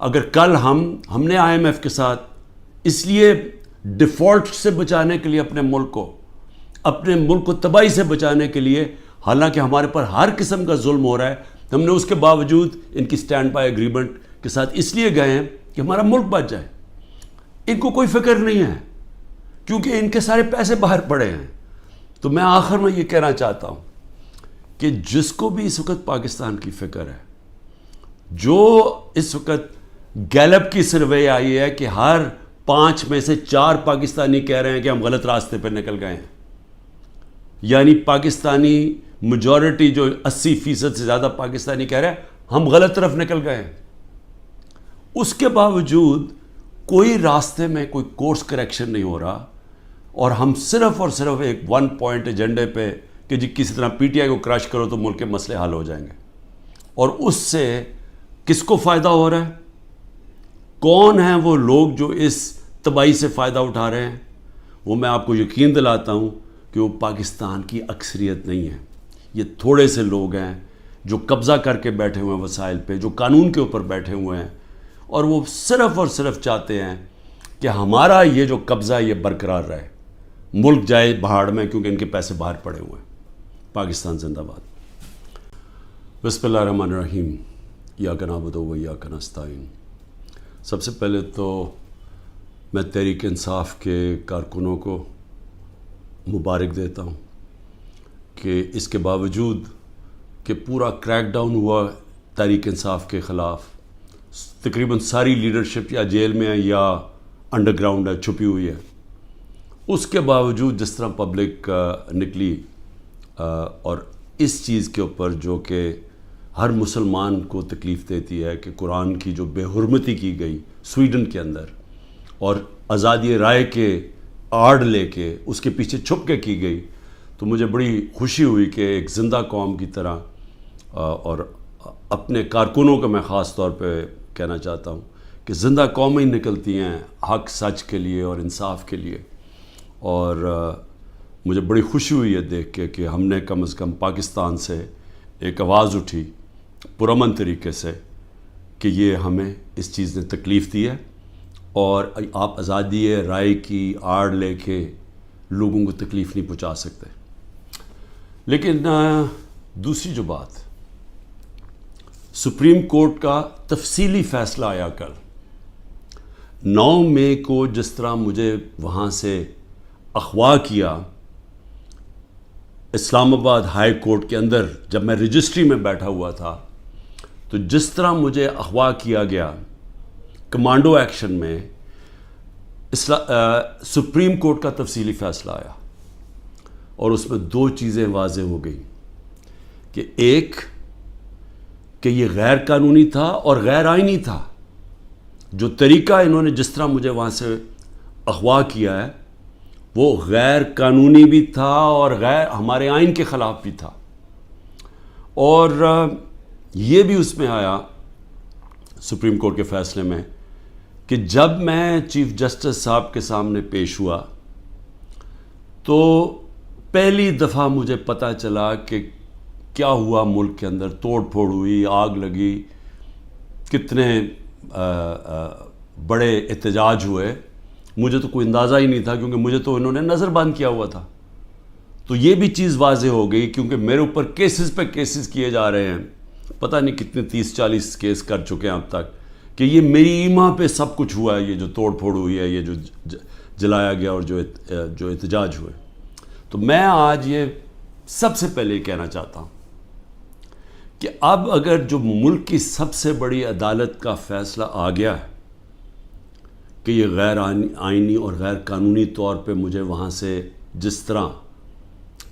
اگر کل ہم نے آئی ایم ایف کے ساتھ اس لیے ڈیفالٹ سے بچانے کے لیے اپنے ملک کو تباہی سے بچانے کے لیے, حالانکہ ہمارے پر ہر قسم کا ظلم ہو رہا ہے, ہم نے اس کے باوجود ان کی سٹینڈ بائی ایگریمنٹ کے ساتھ اس لیے گئے ہیں کہ ہمارا ملک بچ جائے. ان کو کوئی فکر نہیں ہے کیونکہ ان کے سارے پیسے باہر پڑے ہیں. تو میں آخر میں یہ کہنا چاہتا ہوں کہ جس کو بھی اس وقت پاکستان کی فکر ہے, جو اس وقت گیلپ کی سروے آئی ہے کہ ہر 5 میں سے 4 پاکستانی کہہ رہے ہیں کہ ہم غلط راستے پہ نکل گئے ہیں, یعنی پاکستانی میجورٹی جو 80% سے زیادہ پاکستانی کہہ رہے ہیں ہم غلط طرف نکل گئے ہیں, اس کے باوجود کوئی راستے میں کوئی کورس کریکشن نہیں ہو رہا, اور ہم صرف اور صرف ایک 1 پوائنٹ ایجنڈے پہ کہ جی کسی طرح پی ٹی آئی کو کرش کرو تو ملک کے مسئلے حل ہو جائیں گے. اور اس سے کس کو فائدہ ہو رہا ہے؟ کون ہیں وہ لوگ جو اس تباہی سے فائدہ اٹھا رہے ہیں؟ وہ میں آپ کو یقین دلاتا ہوں کہ وہ پاکستان کی اکثریت نہیں ہے. یہ تھوڑے سے لوگ ہیں جو قبضہ کر کے بیٹھے ہوئے ہیں وسائل پہ, جو قانون کے اوپر بیٹھے ہوئے ہیں, اور وہ صرف اور صرف چاہتے ہیں کہ ہمارا یہ جو قبضہ یہ برقرار رہے, ملک جائے بہاڑ میں, کیونکہ ان کے پیسے باہر پڑے ہوئے ہیں. پاکستان زندہ باد. بسم اللہ الرحمن الرحیم. ایاک نعبد و ایاک نستعین. سب سے پہلے تو میں تحریک انصاف کے کارکنوں کو مبارک دیتا ہوں کہ اس کے باوجود کہ پورا کریک ڈاؤن ہوا تحریک انصاف کے خلاف, تقریباً ساری لیڈرشپ یا جیل میں ہے یا انڈر گراؤنڈ ہے, چھپی ہوئی ہے, اس کے باوجود جس طرح پبلک نکلی اور اس چیز کے اوپر جو کہ ہر مسلمان کو تکلیف دیتی ہے کہ قرآن کی جو بے حرمتی کی گئی سویڈن کے اندر, اور آزادی رائے کے آڑ لے کے اس کے پیچھے چھپ کے کی گئی, تو مجھے بڑی خوشی ہوئی کہ ایک زندہ قوم کی طرح, اور اپنے کارکنوں کو میں خاص طور پہ کہنا چاہتا ہوں کہ زندہ قومیں نکلتی ہیں حق سچ کے لیے اور انصاف کے لیے. اور مجھے بڑی خوشی ہوئی ہے دیکھ کے کہ ہم نے کم از کم پاکستان سے ایک آواز اٹھی پرامن طریقے سے کہ یہ ہمیں اس چیز نے تکلیف دی ہے, اور آپ آزادی رائے کی آڑ لے کے لوگوں کو تکلیف نہیں پہنچا سکتے. لیکن دوسری جو بات, سپریم کورٹ کا تفصیلی فیصلہ آیا کل 9 مئی کو, جس طرح مجھے وہاں سے اغوا کیا اسلام آباد ہائی کورٹ کے اندر, جب میں رجسٹری میں بیٹھا ہوا تھا, تو جس طرح مجھے اغوا کیا گیا کمانڈو ایکشن میں, سپریم کورٹ کا تفصیلی فیصلہ آیا اور اس میں دو چیزیں واضح ہو گئیں کہ ایک کہ یہ غیر قانونی تھا اور غیر آئینی تھا. جو طریقہ انہوں نے جس طرح مجھے وہاں سے اغوا کیا ہے وہ غیر قانونی بھی تھا اور غیر ہمارے آئین کے خلاف بھی تھا. اور یہ بھی اس میں آیا سپریم کورٹ کے فیصلے میں کہ جب میں چیف جسٹس صاحب کے سامنے پیش ہوا تو پہلی دفعہ مجھے پتہ چلا کہ کیا ہوا ملک کے اندر. توڑ پھوڑ ہوئی, آگ لگی, کتنے بڑے احتجاج ہوئے. مجھے تو کوئی اندازہ ہی نہیں تھا کیونکہ مجھے تو انہوں نے نظر بند کیا ہوا تھا. تو یہ بھی چیز واضح ہو گئی کیونکہ میرے اوپر کیسز پہ کیسز کیے جا رہے ہیں. پتہ نہیں کتنے 30-40 کیس کر چکے ہیں اب تک کہ یہ میری ایما پہ سب کچھ ہوا ہے. یہ جو توڑ پھوڑ ہوئی ہے, یہ جو جلایا گیا اور جو احتجاج ہوئے. تو میں آج یہ سب سے پہلے کہنا چاہتا ہوں کہ اب اگر جو ملک کی سب سے بڑی عدالت کا فیصلہ آ گیا ہے کہ یہ غیر آئینی اور غیر قانونی طور پہ مجھے وہاں سے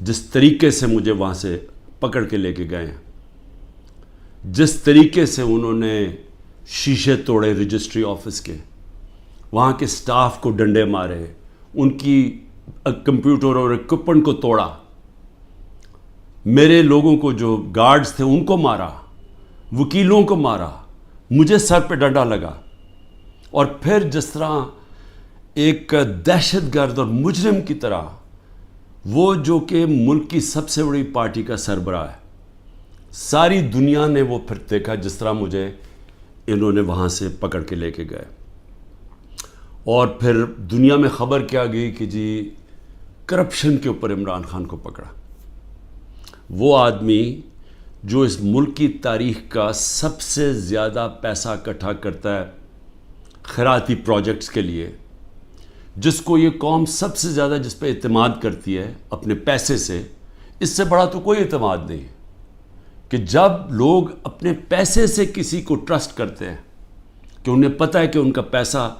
جس طریقے سے مجھے وہاں سے پکڑ کے لے کے گئے ہیں, جس طریقے سے انہوں نے شیشے توڑے رجسٹری آفس کے, وہاں کے سٹاف کو ڈنڈے مارے, ان کی کمپیوٹر اور اکوپمنٹ کو توڑا, میرے لوگوں کو جو گارڈز تھے ان کو مارا, وکیلوں کو مارا, مجھے سر پہ ڈنڈا لگا, اور پھر جس طرح ایک دہشت گرد اور مجرم کی طرح وہ جو کہ ملک کی سب سے بڑی پارٹی کا سربراہ ہے, ساری دنیا نے وہ پھر دیکھا جس طرح مجھے انہوں نے وہاں سے پکڑ کے لے کے گئے. اور پھر دنیا میں خبر کیا گئی کہ جی کرپشن کے اوپر عمران خان کو پکڑا. وہ آدمی جو اس ملک کی تاریخ کا سب سے زیادہ پیسہ اکٹھا کرتا ہے خیراتی پروجیکٹس کے لیے, جس کو یہ قوم سب سے زیادہ جس پہ اعتماد کرتی ہے اپنے پیسے سے, اس سے بڑا تو کوئی اعتماد نہیں ہے کہ جب لوگ اپنے پیسے سے کسی کو ٹرسٹ کرتے ہیں کہ انہیں پتہ ہے کہ ان کا پیسہ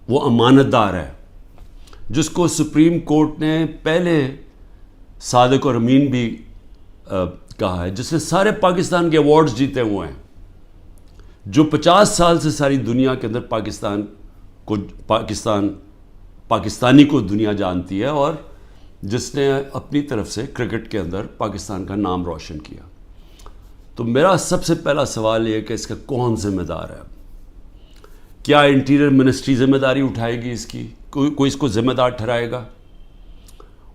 وہ امانت دار ہے, جس کو سپریم کورٹ نے پہلے صادق اور امین بھی کہا ہے, جس نے سارے پاکستان کے ایوارڈز جیتے ہوئے ہیں, جو 50 سال سے ساری دنیا کے اندر پاکستانی کو دنیا جانتی ہے, اور جس نے اپنی طرف سے کرکٹ کے اندر پاکستان کا نام روشن کیا. تو میرا سب سے پہلا سوال یہ ہے کہ اس کا کون ذمہ دار ہے؟ کیا انٹیریئر منسٹری ذمہ داری اٹھائے گی اس کی؟ کوئی اس کو ذمہ دار ٹھہرائے گا؟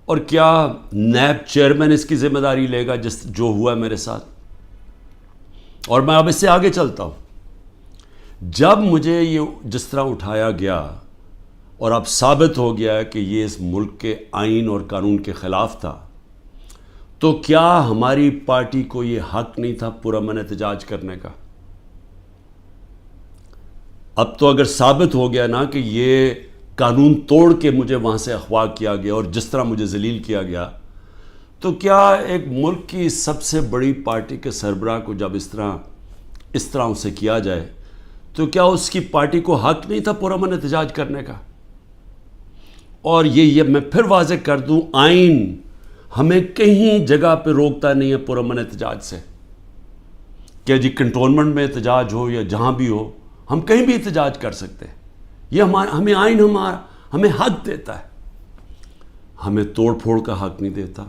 اور کیا نیب چیئرمین اس کی ذمہ داری لے گا جو ہوا ہے میرے ساتھ؟ اور میں اب اس سے آگے چلتا ہوں. جب مجھے یہ جس طرح اٹھایا گیا اور اب ثابت ہو گیا کہ یہ اس ملک کے آئین اور قانون کے خلاف تھا, تو کیا ہماری پارٹی کو یہ حق نہیں تھا پرامن احتجاج کرنے کا؟ اب تو اگر ثابت ہو گیا نا کہ یہ قانون توڑ کے مجھے وہاں سے اغوا کیا گیا اور جس طرح مجھے ذلیل کیا گیا, تو کیا ایک ملک کی سب سے بڑی پارٹی کے سربراہ کو جب اس طرح اسے کیا جائے تو کیا اس کی پارٹی کو حق نہیں تھا پرامن احتجاج کرنے کا؟ اور یہ میں پھر واضح کر دوں, آئین ہمیں کہیں جگہ پہ روکتا نہیں ہے پرامن احتجاج سے کہ جی کنٹونمنٹ میں احتجاج ہو یا جہاں بھی ہو, ہم کہیں بھی احتجاج کر سکتے ہیں. یہ ہمیں آئین ہمیں حق دیتا ہے. ہمیں توڑ پھوڑ کا حق نہیں دیتا,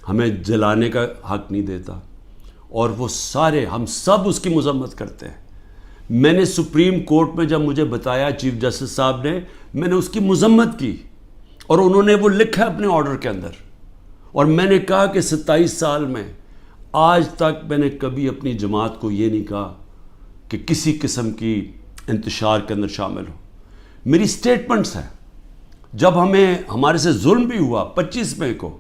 ہمیں جلانے کا حق نہیں دیتا, اور وہ سارے ہم سب اس کی مذمت کرتے ہیں. میں نے سپریم کورٹ میں جب مجھے بتایا چیف جسٹس صاحب نے, میں نے اس کی مذمت کی اور انہوں نے وہ لکھا اپنے آرڈر کے اندر, اور میں نے کہا کہ 27 سال میں آج تک میں نے کبھی اپنی جماعت کو یہ نہیں کہا کہ کسی قسم کی انتشار کے اندر شامل ہو. میری سٹیٹمنٹس ہیں. جب ہمارے سے ظلم بھی ہوا 25 مئی کو,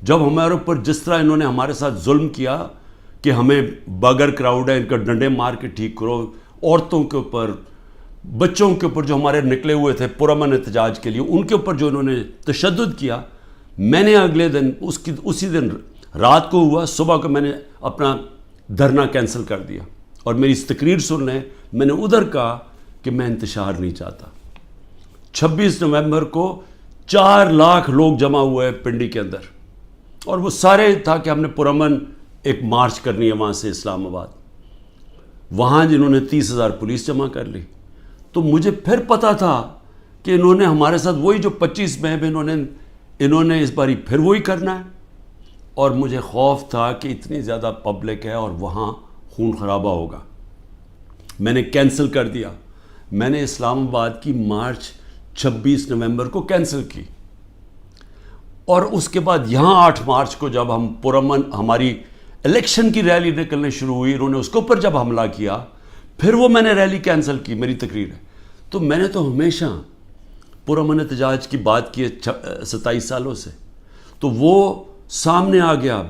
جب ہمارے اوپر جس طرح انہوں نے ہمارے ساتھ ظلم کیا کہ ہمیں بغیر کراؤڈ ہے ان کا ڈنڈے مار کے ٹھیک کرو, عورتوں کے اوپر, بچوں کے اوپر جو ہمارے نکلے ہوئے تھے پرامن احتجاج کے لیے, ان کے اوپر جو انہوں نے تشدد کیا, میں نے اگلے دن اسی دن رات کو ہوا, صبح کو میں نے اپنا دھرنا کینسل کر دیا, اور میری تقریر سن لیں, میں نے ادھر کہا کہ میں انتشار نہیں چاہتا. 26 نومبر کو 4 لاکھ لوگ جمع ہوئے پنڈی کے اندر، اور وہ سارے تھا کہ ہم نے پرامن ایک مارچ کرنی ہے وہاں سے اسلام آباد. وہاں جنہوں نے 30,000 پولیس جمع کر لی. تو مجھے پھر پتا تھا کہ انہوں نے ہمارے ساتھ وہی جو 25 مئی میں انہوں نے اس باری پھر وہی کرنا ہے. اور مجھے خوف تھا کہ اتنی زیادہ پبلک ہے اور وہاں خون خرابہ ہوگا. میں نے کینسل کر دیا. میں نے اسلام آباد کی مارچ 26 نومبر کو کینسل کی. اور اس کے بعد یہاں 8 مارچ کو جب ہم پرامن ہماری الیکشن کی ریلی نکلنے شروع ہوئی، انہوں نے اس کے اوپر جب حملہ کیا، پھر وہ میں نے ریلی کینسل کی. میری تقریر ہے. تو میں نے تو ہمیشہ پرامن احتجاج کی بات کی ہے 27 سالوں سے. تو وہ سامنے آ گیا.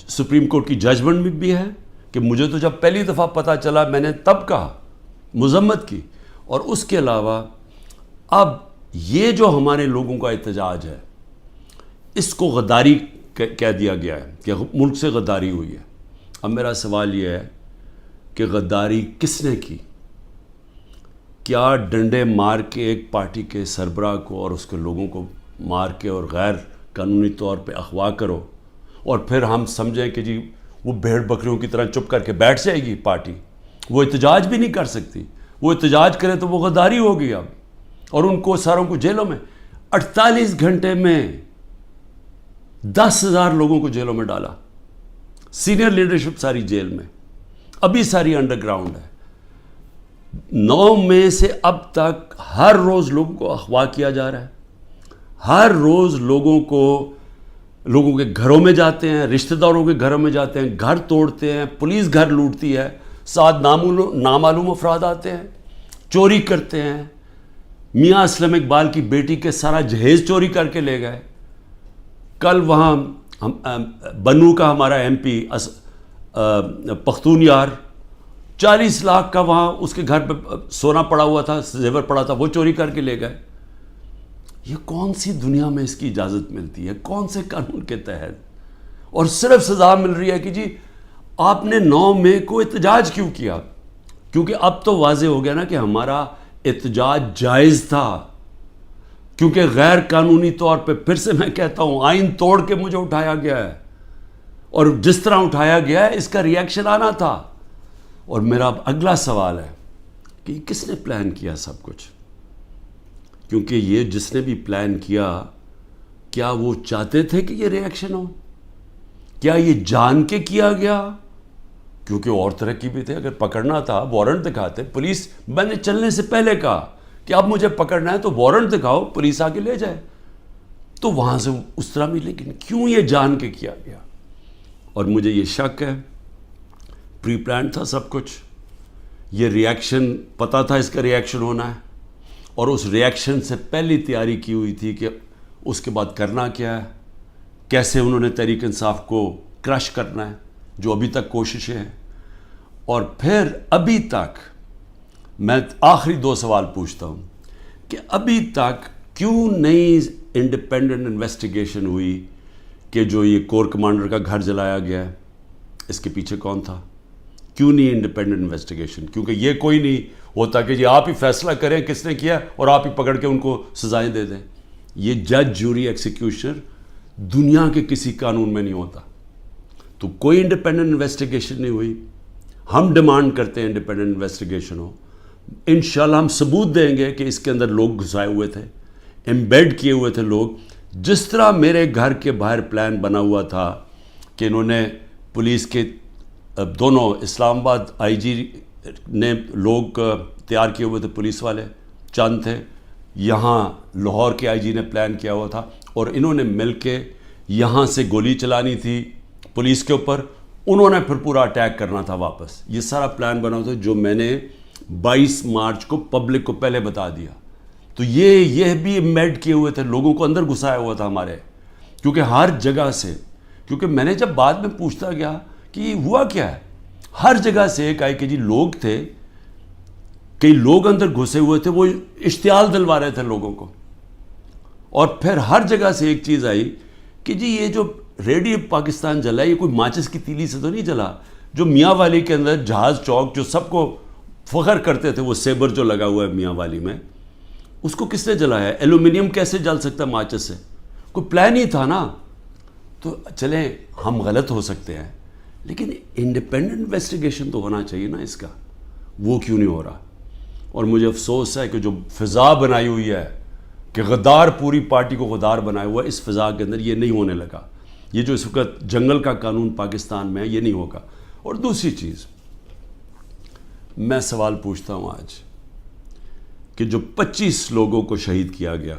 سپریم کورٹ کی ججمنٹ بھی ہے کہ مجھے تو جب پہلی دفعہ پتہ چلا میں نے تب کہا، مذمت کی. اور اس کے علاوہ اب یہ جو ہمارے لوگوں کا احتجاج ہے، اس کو غداری کہہ دیا گیا ہے کہ ملک سے غداری ہوئی ہے. اب میرا سوال یہ ہے کہ غداری کس نے کی؟ کیا ڈنڈے مار کے ایک پارٹی کے سربراہ کو اور اس کے لوگوں کو مار کے اور غیر قانونی طور پہ اغوا کرو اور پھر ہم سمجھیں کہ جی وہ بھیڑ بکریوں کی طرح چپ کر کے بیٹھ جائے گی پارٹی؟ وہ احتجاج بھی نہیں کر سکتی. وہ احتجاج کرے تو وہ غداری ہوگی اب. اور ان کو ساروں کو جیلوں میں 48 گھنٹے میں 10,000 لوگوں کو جیلوں میں ڈالا. سینئر لیڈرشپ ساری جیل میں، ابھی ساری انڈر گراؤنڈ ہے. 9 مئی سے اب تک ہر روز لوگوں کو اغوا کیا جا رہا ہے. ہر روز لوگوں کے گھروں میں جاتے ہیں، رشتہ داروں کے گھروں میں جاتے ہیں، گھر توڑتے ہیں، پولیس گھر لوٹتی ہے، ساتھ نامعلوم افراد آتے ہیں، چوری کرتے ہیں. میاں اسلم اقبال کی بیٹی کے سارا جہیز چوری کر کے لے گئے. کل وہاں بنو کا ہمارا ایم پی پختون یار 40 لاکھ کا وہاں اس کے گھر پہ سونا پڑا ہوا تھا، زیور پڑا تھا، وہ چوری کر کے لے گئے. یہ کون سی دنیا میں اس کی اجازت ملتی ہے؟ کون سے قانون کے تحت؟ اور صرف سزا مل رہی ہے کہ جی آپ نے 9 مئی کو احتجاج کیوں کیا؟ کیونکہ اب تو واضح ہو گیا نا کہ ہمارا احتجاج جائز تھا، کیونکہ غیر قانونی طور پہ، پھر سے میں کہتا ہوں، آئین توڑ کے مجھے اٹھایا گیا ہے. اور جس طرح اٹھایا گیا ہے اس کا ریئیکشن آنا تھا. اور میرا اب اگلا سوال ہے کہ یہ کس نے پلان کیا سب کچھ؟ کیونکہ یہ جس نے بھی پلان کیا، کیا وہ چاہتے تھے کہ یہ ریئیکشن ہو؟ کیا یہ جان کے کیا گیا؟ کیونکہ اور طرح کی بھی تھے. اگر پکڑنا تھا وارنٹ دکھاتے. پولیس، میں نے چلنے سے پہلے کہا کہ اب مجھے پکڑنا ہے تو وارنٹ دکھاؤ، پولیس آ کے لے جائے. تو وہاں سے اس طرح بھی، لیکن کیوں یہ جان کے کیا گیا؟ اور مجھے یہ شک ہے پری پلان تھا سب کچھ. یہ ریئیکشن پتہ تھا اس کا ریئیکشن ہونا ہے، اور اس ریئیکشن سے پہلی تیاری کی ہوئی تھی کہ اس کے بعد کرنا کیا ہے، کیسے انہوں نے تحریک انصاف کو کرش کرنا ہے، جو ابھی تک کوششیں ہیں. اور پھر ابھی تک میں آخری 2 سوال پوچھتا ہوں کہ ابھی تک کیوں نہیں انڈیپینڈنٹ انویسٹیگیشن ہوئی کہ جو یہ کور کمانڈر کا گھر جلایا گیا ہے اس کے پیچھے کون تھا؟ کیوں نہیں انڈیپینڈنٹ انویسٹیگیشن؟ کیونکہ یہ کوئی نہیں ہوتا کہ جی آپ ہی فیصلہ کریں کس نے کیا اور آپ ہی پکڑ کے ان کو سزائیں دے دیں. یہ جج، جوری، ایکسیکیوشنر دنیا کے کسی قانون میں نہیں ہوتا. تو کوئی انڈیپینڈنٹ انویسٹیگیشن نہیں ہوئی. ہم ڈیمانڈ کرتے ہیں انڈیپینڈنٹ انویسٹیگیشن ہو. انشاءاللہ ہم ثبوت دیں گے کہ اس کے اندر لوگ گھسائے ہوئے تھے، ایمبیڈ کیے ہوئے تھے لوگ. جس طرح میرے گھر کے باہر پلان بنا ہوا تھا کہ انہوں نے پولیس کے دونوں، اسلام آباد آئی جی نے لوگ تیار کیے ہوئے تھے، پولیس والے چند تھے، یہاں لاہور کے آئی جی نے پلان کیا ہوا تھا، اور انہوں نے مل کے یہاں سے گولی چلانی تھی پولیس کے اوپر، انہوں نے پھر پورا اٹیک کرنا تھا واپس. یہ سارا پلان بنا ہوا تھا جو میں نے 22 مارچ کو پبلک کو پہلے بتا دیا. تو یہ بھی ایمبیڈ کیے ہوئے تھے، لوگوں کو اندر گھسایا ہوا تھا ہمارے. کیونکہ ہر جگہ سے، کیونکہ میں نے جب بعد میں پوچھتا گیا کہ یہ ہوا کیا ہے، ہر جگہ سے ایک آئی کہ جی لوگ تھے، کئی لوگ اندر گھسے ہوئے تھے، وہ اشتعال دلوا رہے تھے لوگوں کو. اور پھر ہر جگہ سے ایک چیز آئی کہ جی یہ جو ریڈیو پاکستان جلا ہے، یہ کوئی ماچس کی تیلی سے تو نہیں جلا. جو میاں والی کے اندر جہاز چوک جو سب کو فخر کرتے تھے، وہ سیبر جو لگا ہوا ہے میاں والی میں، اس کو کس نے جلایا؟ ایلومینیم کیسے جل سکتا ہے ماچس سے؟ کوئی پلان ہی تھا نا. تو چلیں ہم غلط ہو سکتے ہیں لیکن انڈیپینڈنٹ انویسٹیگیشن تو ہونا چاہیے نا اس کا. وہ کیوں نہیں ہو رہا؟ اور مجھے افسوس ہے کہ جو فضا بنائی ہوئی ہے کہ غدار پوری پارٹی کو غدار بنایا ہوا ہے، اس فضا کے اندر یہ نہیں ہونے لگا. یہ جو اس وقت جنگل کا قانون پاکستان میں ہے یہ نہیں ہوگا. اور دوسری چیز میں سوال پوچھتا ہوں آج کہ جو 25 لوگوں کو شہید کیا گیا،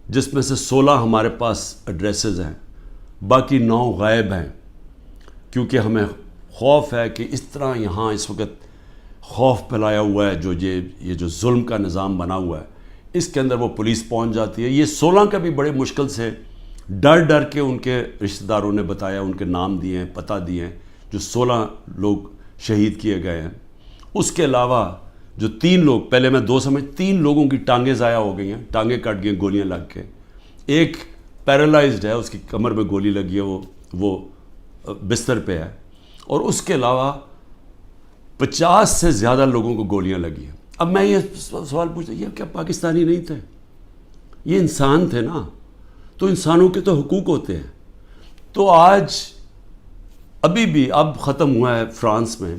جس میں سے 16 ہمارے پاس ایڈریسز ہیں، باقی 9 غائب ہیں، کیونکہ ہمیں خوف ہے کہ اس طرح یہاں اس وقت خوف پھیلایا ہوا ہے، جو یہ جو ظلم کا نظام بنا ہوا ہے اس کے اندر وہ پولیس پہنچ جاتی ہے. یہ 16 کا بھی بڑے مشکل سے ڈر کے ان کے رشتہ داروں نے بتایا، ان کے نام دیے ہیں، پتہ دیے ہیں، جو 16 لوگ شہید کیے گئے ہیں. اس کے علاوہ جو 3 لوگ، پہلے میں 2 سمجھ 3 لوگوں کی ٹانگیں ضائع ہو گئی ہیں، ٹانگیں کٹ گئی گولیاں لگ کے. ایک پیرالائزڈ ہے، اس کی کمر میں گولی لگی ہے، وہ بستر پہ ہے. اور اس کے علاوہ 50 سے زیادہ لوگوں کو گولیاں لگی ہیں. اب میں یہ سوال پوچھتا ہوں، یہ کیا پاکستانی نہیں تھے؟ یہ انسان تھے نا. تو انسانوں کے تو حقوق ہوتے ہیں. تو آج ابھی بھی اب ختم ہوا ہے فرانس میں،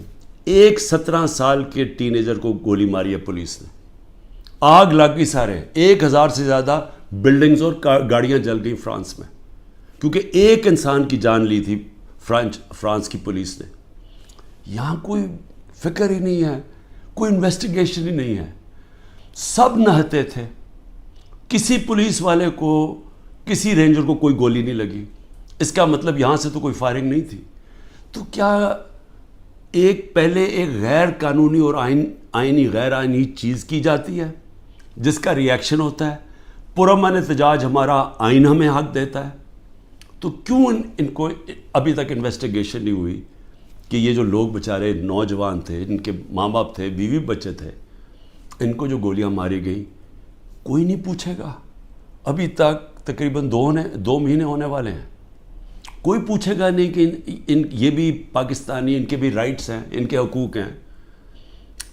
ایک 17 سال کے ٹین ایجر کو گولی ماری ہے پولیس نے. آگ لگ گئی، سارے 1000 سے زیادہ بلڈنگز اور گاڑیاں جل گئیں فرانس میں، کیونکہ ایک انسان کی جان لی تھی فرانس کی پولیس نے. یہاں کوئی فکر ہی نہیں ہے، کوئی انویسٹیگیشن ہی نہیں ہے. سب نہتے تھے. کسی پولیس والے کو، کسی رینجر کو کوئی گولی نہیں لگی. اس کا مطلب یہاں سے تو کوئی فائرنگ نہیں تھی. تو کیا پہلے ایک غیر قانونی اور آئینی غیر آئینی چیز کی جاتی ہے جس کا ریئیکشن ہوتا ہے؟ پرامن احتجاج ہمارا آئین ہمیں حق دیتا ہے. تو کیوں ان کو ابھی تک انویسٹیگیشن نہیں ہوئی کہ یہ جو لوگ بیچارے نوجوان تھے، ان کے ماں باپ تھے، بیوی بچے تھے، ان کو جو گولیاں ماری گئیں کوئی نہیں پوچھے گا. ابھی تک تقریباً 2 مہینے ہونے والے ہیں، کوئی پوچھے گا نہیں کہ یہ بھی پاکستانی، ان کے بھی رائٹس ہیں، ان کے حقوق ہیں.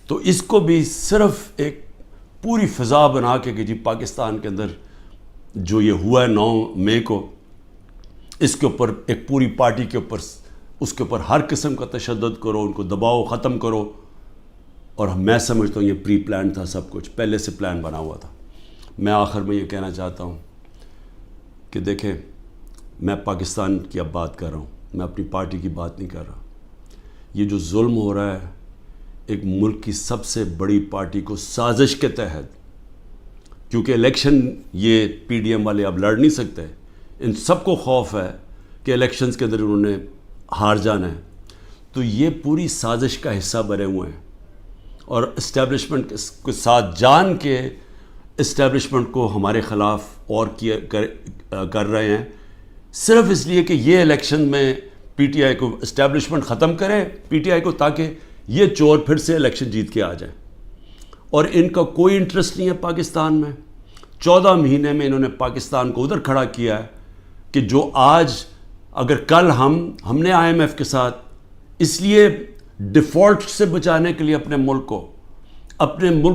تو اس کو بھی صرف ایک پوری فضا بنا کے کہ جی پاکستان کے اندر جو یہ ہوا ہے 9 مئی کو، اس کے اوپر ایک پوری پارٹی کے اوپر، اس کے اوپر ہر قسم کا تشدد کرو، ان کو دباؤ، ختم کرو. اور میں سمجھتا ہوں یہ پری پلان تھا، سب کچھ پہلے سے پلان بنا ہوا تھا. میں آخر میں یہ کہنا چاہتا ہوں کہ دیکھیں، میں پاکستان کی اب بات کر رہا ہوں، میں اپنی پارٹی کی بات نہیں کر رہا. یہ جو ظلم ہو رہا ہے ایک ملک کی سب سے بڑی پارٹی کو سازش کے تحت، کیونکہ الیکشن یہ پی ڈی ایم والے اب لڑ نہیں سکتے، ان سب کو خوف ہے کہ الیکشنز کے اندر انہوں نے ہار جانا ہے. تو یہ پوری سازش کا حصہ بنے ہوئے ہیں اور اسٹیبلشمنٹ کے ساتھ جان کے اسٹیبلشمنٹ کو ہمارے خلاف اور کر رہے ہیں، صرف اس لیے کہ یہ الیکشن میں پی ٹی آئی کو اسٹیبلشمنٹ ختم کرے پی ٹی آئی کو، تاکہ یہ چور پھر سے الیکشن جیت کے آ جائیں. اور ان کا کوئی انٹرسٹ نہیں ہے پاکستان میں. 14 مہینے میں انہوں نے پاکستان کو ادھر کھڑا کیا ہے کہ جو آج اگر کل ہم نے آئی ایم ایف کے ساتھ اس لیے ڈیفالٹ سے بچانے کے لیے اپنے ملک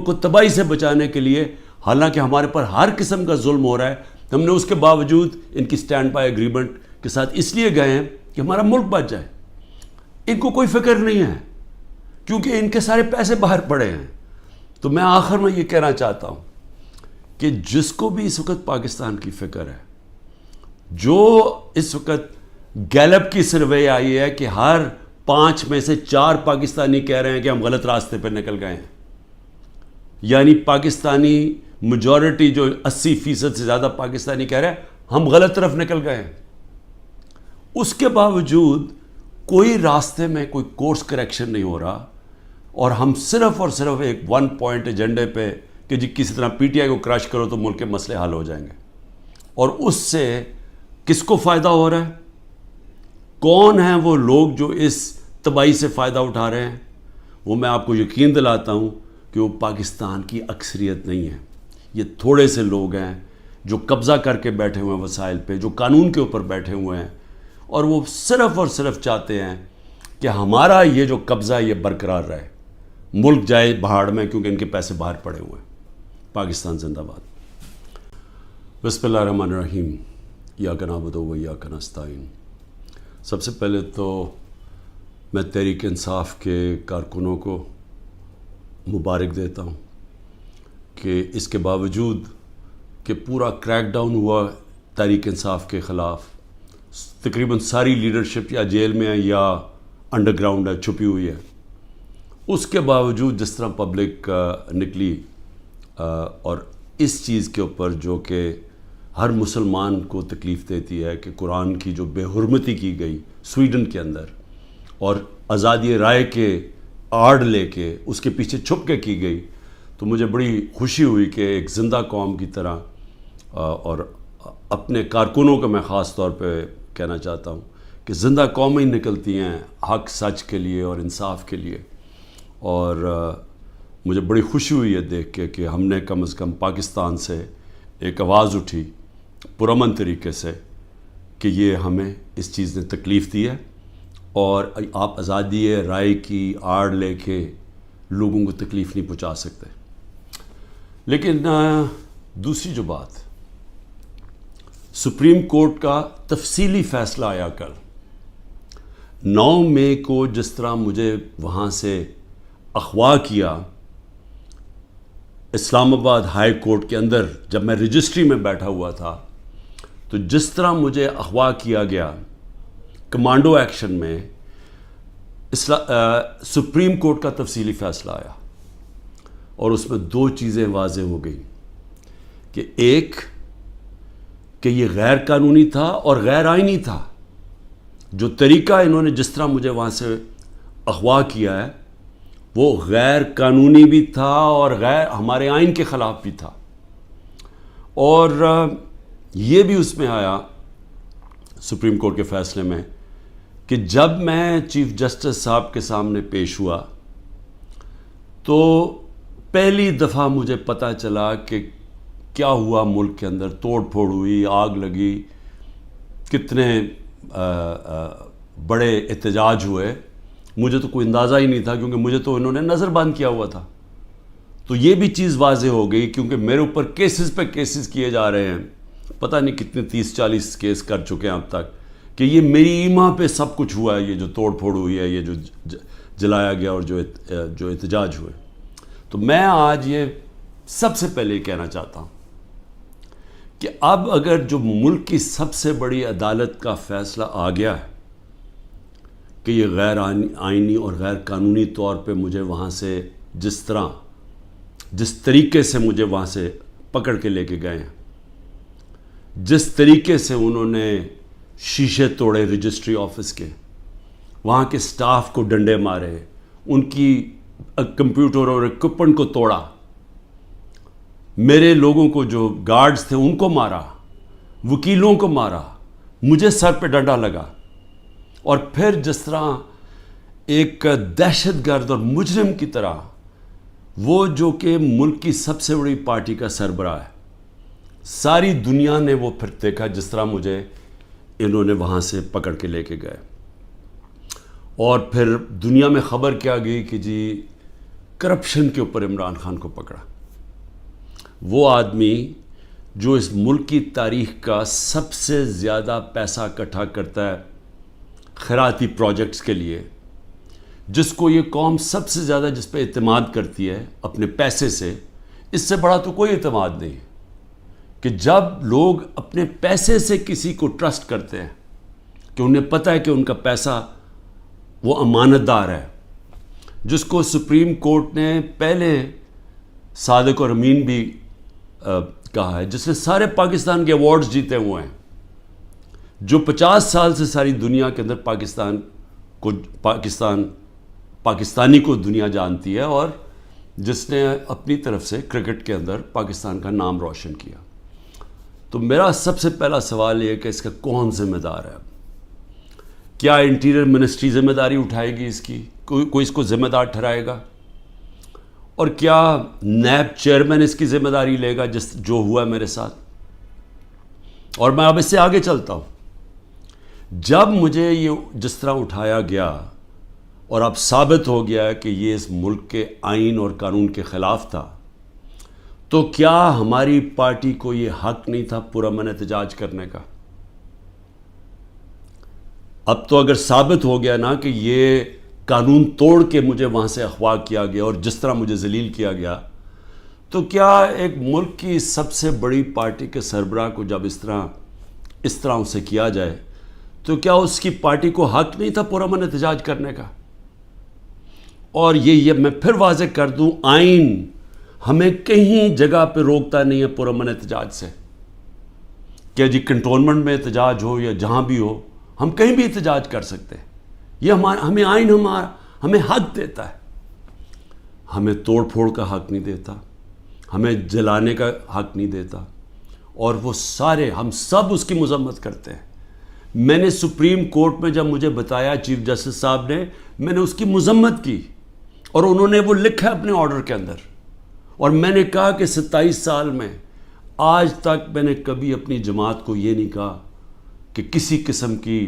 کو تباہی سے بچانے کے لیے، حالانکہ ہمارے پر ہر قسم کا ظلم ہو رہا ہے، ہم نے اس کے باوجود ان کی سٹینڈ بائی ایگریمنٹ کے ساتھ اس لیے گئے ہیں کہ ہمارا ملک بچ جائے. ان کو کوئی فکر نہیں ہے کیونکہ ان کے سارے پیسے باہر پڑے ہیں. تو میں آخر میں یہ کہنا چاہتا ہوں کہ جس کو بھی اس وقت پاکستان کی فکر ہے، جو اس وقت گیلپ کی سروے آئی ہے کہ ہر 5 میں سے 4 پاکستانی کہہ رہے ہیں کہ ہم غلط راستے پہ نکل گئے ہیں، یعنی پاکستانی میجورٹی جو 80% سے زیادہ پاکستانی کہہ رہے ہیں ہم غلط طرف نکل گئے ہیں. اس کے باوجود کوئی راستے میں کوئی کورس کریکشن نہیں ہو رہا، اور ہم صرف اور صرف ایک 1 پوائنٹ ایجنڈے پہ کہ جی کسی طرح پی ٹی آئی کو کرش کرو تو ملک کے مسئلے حل ہو جائیں گے. اور اس سے کس کو فائدہ ہو رہا ہے؟ کون ہیں وہ لوگ جو اس تباہی سے فائدہ اٹھا رہے ہیں؟ وہ میں آپ کو یقین دلاتا ہوں کہ وہ پاکستان کی اکثریت نہیں ہے. یہ تھوڑے سے لوگ ہیں جو قبضہ کر کے بیٹھے ہوئے ہیں وسائل پہ، جو قانون کے اوپر بیٹھے ہوئے ہیں، اور وہ صرف اور صرف چاہتے ہیں کہ ہمارا یہ جو قبضہ ہے یہ برقرار رہے. ملک جائے بہاڑ میں کیونکہ ان کے پیسے باہر پڑے ہوئے ہیں۔ پاکستان زندہ باد۔ بسم اللہ الرحمن الرحیم۔ ایاک نعبد و ایاک نستعین۔ سب سے پہلے تو میں تحریک انصاف کے کارکنوں کو مبارک دیتا ہوں کہ اس کے باوجود کہ پورا کریک ڈاؤن ہوا تحریک انصاف کے خلاف، تقریباً ساری لیڈرشپ یا جیل میں ہے یا انڈر گراؤنڈ ہے، چھپی ہوئی ہے، اس کے باوجود جس طرح پبلک نکلی اور اس چیز کے اوپر جو کہ ہر مسلمان کو تکلیف دیتی ہے کہ قرآن کی جو بے حرمتی کی گئی سویڈن کے اندر اور آزادی رائے کے آڑ لے کے اس کے پیچھے چھپ کے کی گئی، تو مجھے بڑی خوشی ہوئی کہ ایک زندہ قوم کی طرح اور اپنے کارکنوں کو میں خاص طور پہ کہنا چاہتا ہوں کہ زندہ قومیں نکلتی ہیں حق سچ کے لیے اور انصاف کے لیے، اور مجھے بڑی خوشی ہوئی ہے دیکھ کے کہ ہم نے کم از کم پاکستان سے ایک آواز اٹھی پرامن طریقے سے کہ یہ ہمیں اس چیز نے تکلیف دی ہے اور آپ آزادی رائے کی آڑ لے کے لوگوں کو تکلیف نہیں پہنچا سکتے۔ لیکن دوسری جو بات، سپریم کورٹ کا تفصیلی فیصلہ آیا کل 9 مئی کو، جس طرح مجھے وہاں سے اغوا کیا اسلام آباد ہائی کورٹ کے اندر جب میں رجسٹری میں بیٹھا ہوا تھا، تو جس طرح مجھے اغوا کیا گیا کمانڈو ایکشن میں، سپریم کورٹ کا تفصیلی فیصلہ آیا اور اس میں 2 چیزیں واضح ہو گئی کہ ایک کہ یہ غیر قانونی تھا اور غیر آئینی تھا، جو طریقہ انہوں نے جس طرح مجھے وہاں سے اغوا کیا ہے وہ غیر قانونی بھی تھا اور غیر ہمارے آئین کے خلاف بھی تھا، اور یہ بھی اس میں آیا سپریم کورٹ کے فیصلے میں کہ جب میں چیف جسٹس صاحب کے سامنے پیش ہوا تو پہلی دفعہ مجھے پتہ چلا کہ کیا ہوا ملک کے اندر، توڑ پھوڑ ہوئی، آگ لگی، کتنے بڑے احتجاج ہوئے، مجھے تو کوئی اندازہ ہی نہیں تھا کیونکہ مجھے تو انہوں نے نظر بند کیا ہوا تھا۔ تو یہ بھی چیز واضح ہو گئی کیونکہ میرے اوپر کیسز پہ کیسز کیے جا رہے ہیں، پتہ نہیں کتنے 30-40 کیس کر چکے ہیں اب تک، کہ یہ میری ایما پہ سب کچھ ہوا ہے، یہ جو توڑ پھوڑ ہوئی ہے، یہ جو جلایا گیا اور جو احتجاج ہوئے۔ تو میں آج یہ سب سے پہلے کہنا چاہتا ہوں کہ اب اگر جو ملک کی سب سے بڑی عدالت کا فیصلہ آ گیا ہے کہ یہ غیر آئینی اور غیر قانونی طور پہ مجھے وہاں سے جس طریقے سے مجھے وہاں سے پکڑ کے لے کے گئے ہیں، جس طریقے سے انہوں نے شیشے توڑے رجسٹری آفس کے، وہاں کے سٹاف کو ڈنڈے مارے، ان کی کمپیوٹر اور اکوپمنٹ کو توڑا، میرے لوگوں کو جو گارڈز تھے ان کو مارا، وکیلوں کو مارا، مجھے سر پہ ڈنڈا لگا، اور پھر جس طرح ایک دہشت گرد اور مجرم کی طرح وہ جو کہ ملک کی سب سے بڑی پارٹی کا سربراہ ہے، ساری دنیا نے وہ پھر دیکھا جس طرح مجھے انہوں نے وہاں سے پکڑ کے لے کے گئے، اور پھر دنیا میں خبر کیا گئی کہ جی کرپشن کے اوپر عمران خان کو پکڑا، وہ آدمی جو اس ملک کی تاریخ کا سب سے زیادہ پیسہ اکٹھا کرتا ہے خیراتی پروجیکٹس کے لیے، جس کو یہ قوم سب سے زیادہ جس پہ اعتماد کرتی ہے اپنے پیسے سے، اس سے بڑا تو کوئی اعتماد نہیں کہ جب لوگ اپنے پیسے سے کسی کو ٹرسٹ کرتے ہیں کہ انہیں پتہ ہے کہ ان کا پیسہ وہ امانت دار ہے، جس کو سپریم کورٹ نے پہلے صادق اور امین بھی کہا ہے، جس نے سارے پاکستان کے ایوارڈز جیتے ہوئے ہیں، جو 50 سال سے ساری دنیا کے اندر پاکستانی کو دنیا جانتی ہے، اور جس نے اپنی طرف سے کرکٹ کے اندر پاکستان کا نام روشن کیا۔ تو میرا سب سے پہلا سوال یہ ہے کہ اس کا کون ذمہ دار ہے؟ کیا انٹیریئر منسٹری ذمہ داری اٹھائے گی اس کی؟ کوئی اس کو ذمہ دار ٹھہرائے گا؟ اور کیا نیب چیئرمین اس کی ذمہ داری لے گا جو ہوا ہے میرے ساتھ؟ اور میں اب اس سے آگے چلتا ہوں، جب مجھے یہ جس طرح اٹھایا گیا اور اب ثابت ہو گیا کہ یہ اس ملک کے آئین اور قانون کے خلاف تھا، تو کیا ہماری پارٹی کو یہ حق نہیں تھا پرامن احتجاج کرنے کا؟ اب تو اگر ثابت ہو گیا نا کہ یہ قانون توڑ کے مجھے وہاں سے اغوا کیا گیا اور جس طرح مجھے ذلیل کیا گیا، تو کیا ایک ملک کی سب سے بڑی پارٹی کے سربراہ کو جب اس طرح اسے کیا جائے تو کیا اس کی پارٹی کو حق نہیں تھا پرامن احتجاج کرنے کا؟ اور یہ میں پھر واضح کر دوں، آئین ہمیں کہیں جگہ پہ روکتا نہیں ہے پرامن احتجاج سے، کہ جی کنٹونمنٹ میں احتجاج ہو یا جہاں بھی ہو، ہم کہیں بھی احتجاج کر سکتے ہیں۔ یہ ہمیں آئین ہمیں حق دیتا ہے، ہمیں توڑ پھوڑ کا حق نہیں دیتا، ہمیں جلانے کا حق نہیں دیتا، اور وہ سارے ہم سب اس کی مذمت کرتے ہیں۔ میں نے سپریم کورٹ میں جب مجھے بتایا چیف جسٹس صاحب نے، میں نے اس کی مذمت کی، اور انہوں نے وہ لکھا اپنے آرڈر کے اندر، اور میں نے کہا کہ 27 سال میں آج تک میں نے کبھی اپنی جماعت کو یہ نہیں کہا کہ کسی قسم کی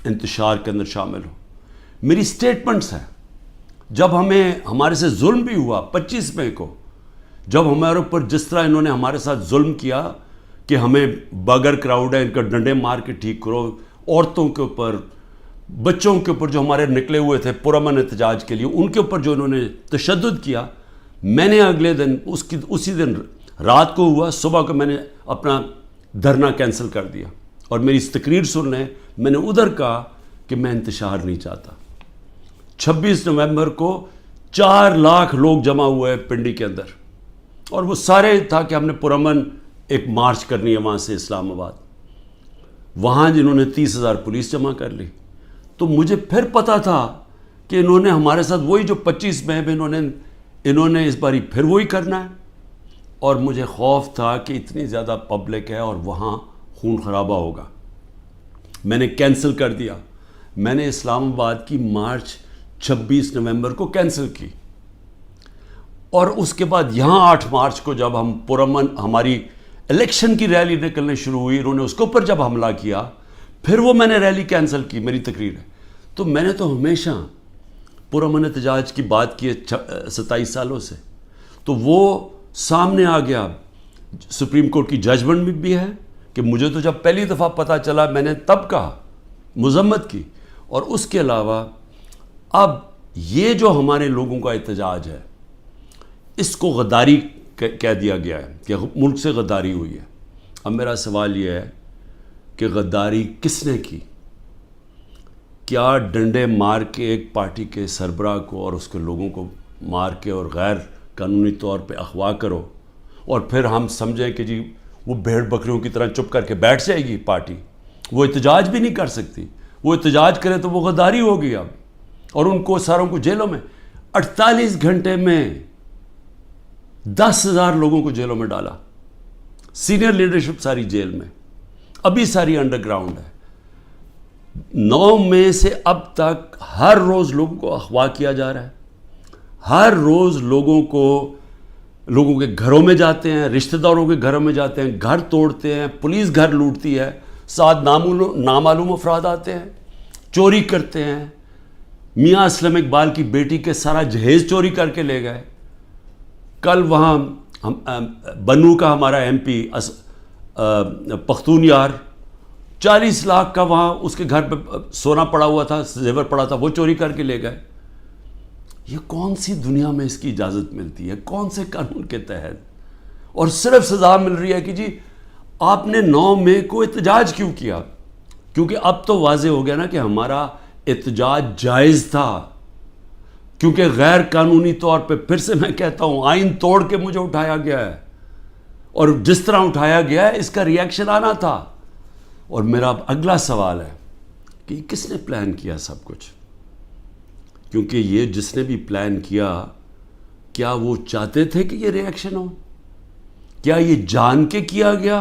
انتشار کے اندر شامل ہو۔ میری سٹیٹمنٹس ہیں، جب ہمارے سے ظلم بھی ہوا 25 مئی کو، جب ہمارے اوپر جس طرح انہوں نے ہمارے ساتھ ظلم کیا کہ ہمیں بغیر کراؤڈ ہے ان کا ڈنڈے مار کے ٹھیک کرو، عورتوں کے اوپر، بچوں کے اوپر جو ہمارے نکلے ہوئے تھے پرامن احتجاج کے لیے، ان کے اوپر جو انہوں نے تشدد کیا، میں نے اگلے دن اسی دن رات کو ہوا، صبح کو میں نے اپنا دھرنا کینسل کر دیا، اور میری اس تقریر سن لیں، میں نے ادھر کہا کہ میں انتشار نہیں چاہتا۔ 26 نومبر کو 4 لاکھ لوگ جمع ہوئے پنڈی کے اندر، اور وہ سارے تھا کہ ہم نے پرامن ایک مارچ کرنی ہے وہاں سے اسلام آباد۔ وہاں جنہوں نے 30,000 پولیس جمع کر لی، تو مجھے پھر پتا تھا کہ انہوں نے ہمارے ساتھ وہی جو 25 مئی میں انہوں نے اس باری پھر وہی کرنا ہے، اور مجھے خوف تھا کہ اتنی زیادہ پبلک ہے اور وہاں خون خرابہ ہوگا۔ میں نے کینسل کر دیا، میں نے اسلام آباد کی مارچ 26 نومبر کو کینسل کی، اور اس کے بعد یہاں 8 مارچ کو جب ہم پرامن ہماری الیکشن کی ریلی نکلنے شروع ہوئی، انہوں نے اس کے اوپر جب حملہ کیا، پھر وہ میں نے ریلی کینسل کی، میری تقریر ہے۔ تو میں نے تو ہمیشہ پرامن احتجاج کی بات کی ہے 27 سالوں سے، تو وہ سامنے آ گیا، سپریم کورٹ کی ججمنٹ بھی ہے کہ مجھے تو جب پہلی دفعہ پتہ چلا میں نے تب کہا، مذمت کی۔ اور اس کے علاوہ اب یہ جو ہمارے لوگوں کا احتجاج ہے، اس کو غداری کہہ دیا گیا ہے کہ ملک سے غداری ہوئی ہے۔ اب میرا سوال یہ ہے کہ غداری کس نے کی؟ کیا ڈنڈے مار کے ایک پارٹی کے سربراہ کو اور اس کے لوگوں کو مار کے اور غیر قانونی طور پہ اغوا کرو، اور پھر ہم سمجھیں کہ جی وہ بھیڑ بکریوں کی طرح چپ کر کے بیٹھ جائے گی پارٹی، وہ احتجاج بھی نہیں کر سکتی، وہ احتجاج کرے تو وہ غداری ہوگی اب، اور ان کو ساروں کو جیلوں میں 48 گھنٹے میں 10,000 لوگوں کو جیلوں میں ڈالا، سینئر لیڈرشپ ساری جیل میں، ابھی ساری انڈر گراؤنڈ ہے۔ 9 مئی سے اب تک ہر روز لوگوں کو اغوا کیا جا رہا ہے، ہر روز لوگوں کے گھروں میں جاتے ہیں، رشتہ داروں کے گھروں میں جاتے ہیں، گھر توڑتے ہیں، پولیس گھر لوٹتی ہے، ساتھ نامعلوم افراد آتے ہیں، چوری کرتے ہیں۔ میاں اسلم اقبال کی بیٹی کے سارا جہیز چوری کر کے لے گئے۔ کل وہاں بنو کا ہمارا ایم پی پختون یار 40 لاکھ کا وہاں اس کے گھر پہ سونا پڑا ہوا تھا، زیور پڑا تھا، وہ چوری کر کے لے گئے۔ یہ کون سی دنیا میں اس کی اجازت ملتی ہے؟ کون سے قانون کے تحت؟ اور صرف سزا مل رہی ہے کہ جی آپ نے 9 مئی کو احتجاج کیوں کیا؟ کیونکہ اب تو واضح ہو گیا نا کہ ہمارا احتجاج جائز تھا، کیونکہ غیر قانونی طور پہ، پھر سے میں کہتا ہوں، آئین توڑ کے مجھے اٹھایا گیا ہے، اور جس طرح اٹھایا گیا ہے اس کا ریئیکشن آنا تھا۔ اور میرا اگلا سوال ہے کہ کس نے پلان کیا سب کچھ؟ کیونکہ یہ جس نے بھی پلان کیا، کیا وہ چاہتے تھے کہ یہ ریئیکشن ہو؟ کیا یہ جان کے کیا گیا؟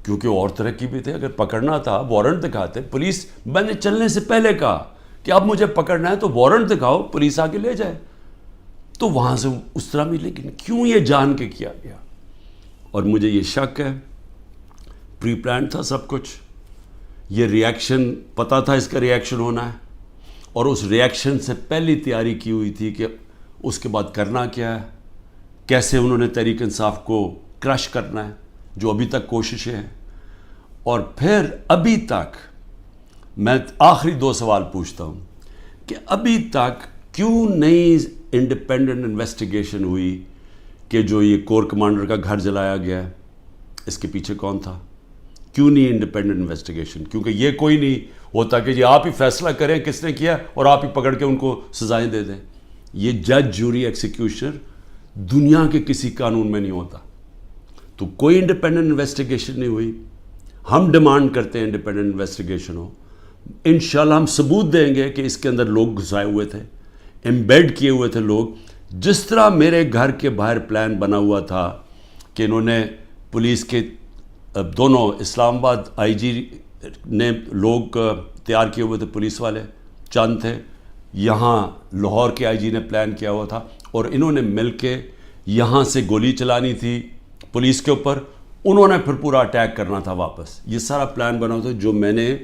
کیونکہ اور طرح کی بھی تھے، اگر پکڑنا تھا وارنٹ دکھاتے پولیس، میں نے چلنے سے پہلے کہا کہ اب مجھے پکڑنا ہے تو وارنٹ دکھاؤ، پولیس آ کے لے جائے، تو وہاں سے اس طرح بھی، لیکن کیوں یہ جان کے کیا گیا؟ اور مجھے یہ شک ہے پری پلان تھا سب کچھ، یہ ریئیکشن پتہ تھا اس کا ریئیکشن ہونا ہے، اور اس ریئیکشن سے پہلی تیاری کی ہوئی تھی کہ اس کے بعد کرنا کیا ہے، کیسے انہوں نے تحریک انصاف کو کرش کرنا ہے، جو ابھی تک کوششیں ہیں. اور پھر ابھی تک میں آخری 2 سوال پوچھتا ہوں کہ ابھی تک کیوں نہیں انڈیپینڈنٹ انویسٹیگیشن ہوئی کہ جو یہ کور کمانڈر کا گھر جلایا گیا ہے اس کے پیچھے کون تھا؟ کیوں نہیں انڈیپینڈنٹ انویسٹیگیشن؟ کیونکہ یہ کوئی نہیں ہوتا کہ جی آپ ہی فیصلہ کریں کس نے کیا اور آپ ہی پکڑ کے ان کو سزائیں دے دیں. یہ جج جوری ایکسیکیوشنر دنیا کے کسی قانون میں نہیں ہوتا. تو کوئی انڈیپینڈنٹ انویسٹیگیشن نہیں ہوئی. ہم ڈیمانڈ کرتے ہیں انڈیپینڈنٹ انویسٹیگیشن ہو. انشاءاللہ ہم ثبوت دیں گے کہ اس کے اندر لوگ گھسائے ہوئے تھے، ایمبیڈ کیے ہوئے تھے لوگ. جس طرح میرے گھر کے باہر پلان بنا ہوا تھا کہ انہوں نے پولیس کے دونوں اسلام آباد آئی جی نے لوگ تیار کیے ہوئے تھے، پولیس والے چند تھے، یہاں لاہور کے آئی جی نے پلان کیا ہوا تھا، اور انہوں نے مل کے یہاں سے گولی چلانی تھی پولیس کے اوپر، انہوں نے پھر پورا اٹیک کرنا تھا واپس. یہ سارا پلان بنا ہوا تھا جو میں نے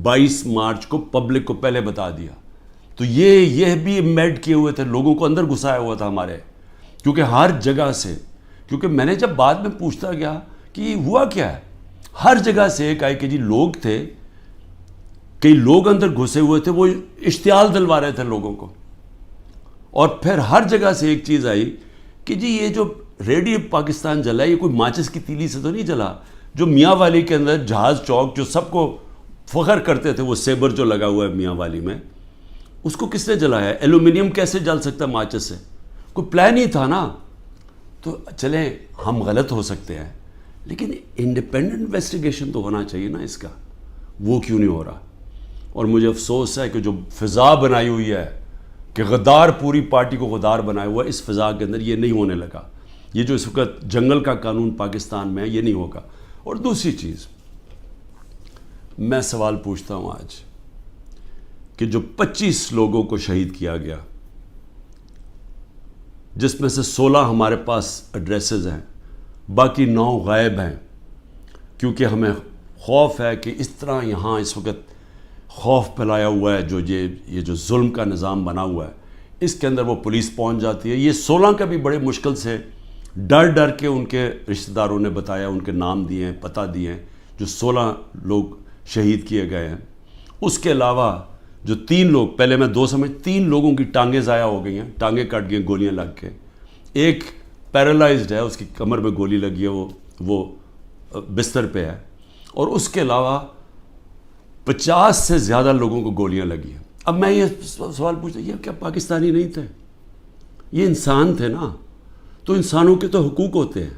22 مارچ کو پبلک کو پہلے بتا دیا. تو یہ بھی ایمبیڈ کیے ہوئے تھے، لوگوں کو اندر گھسایا ہوا تھا ہمارے، کیونکہ ہر جگہ سے، کیونکہ میں نے جب بعد میں پوچھتا گیا کہ یہ ہوا کیا ہے، ہر جگہ سے ایک آئی کہ جی لوگ تھے، کئی لوگ اندر گھسے ہوئے تھے، وہ اشتعال دلوا رہے تھے لوگوں کو. اور پھر ہر جگہ سے ایک چیز آئی کہ جی یہ جو ریڈیو پاکستان جلا ہے یہ کوئی ماچس کی تیلی سے تو نہیں جلا. جو میاں والی کے اندر جہاز چوک جو سب کو فخر کرتے تھے، وہ سیبر جو لگا ہوا ہے میاں والی میں، اس کو کس نے جلایا ہے؟ ایلومینیم کیسے جل سکتا ہے ماچس سے؟ کوئی پلان ہی تھا نا. تو چلیں ہم غلط ہو سکتے ہیں، لیکن انڈیپینڈنٹ انویسٹیگیشن تو ہونا چاہیے نا اس کا. وہ کیوں نہیں ہو رہا؟ اور مجھے افسوس ہے کہ جو فضا بنائی ہوئی ہے کہ غدار پوری پارٹی کو غدار بنایا ہوا ہے، اس فضا کے اندر یہ نہیں ہونے لگا. یہ جو اس وقت جنگل کا قانون پاکستان میں ہے یہ نہیں ہوگا. اور دوسری چیز میں سوال پوچھتا ہوں آج کہ جو 25 لوگوں کو شہید کیا گیا، جس میں سے 16 ہمارے پاس ایڈریسز ہیں، باقی 9 غائب ہیں، کیونکہ ہمیں خوف ہے کہ اس طرح یہاں اس وقت خوف پھیلایا ہوا ہے، جو یہ جو ظلم کا نظام بنا ہوا ہے اس کے اندر وہ پولیس پہنچ جاتی ہے. یہ 16 کا بھی بڑے مشکل سے ڈر کے ان کے رشتہ داروں نے بتایا، ان کے نام دیے ہیں، پتہ دیے ہیں، جو 16 لوگ شہید کیے گئے ہیں. اس کے علاوہ جو 3 لوگ، پہلے میں 2 سمجھ 3 لوگوں کی ٹانگیں ضائع ہو گئی ہیں، ٹانگیں کٹ گئی گولیاں لگ کے. ایک پیرالائزڈ ہے، اس کی کمر میں گولی لگی ہے، وہ بستر پہ ہے. اور اس کے علاوہ 50 سے زیادہ لوگوں کو گولیاں لگی ہیں. اب میں یہ سوال پوچھتا ہوں، یہ کیا پاکستانی نہیں تھے؟ یہ انسان تھے نا. تو انسانوں کے تو حقوق ہوتے ہیں.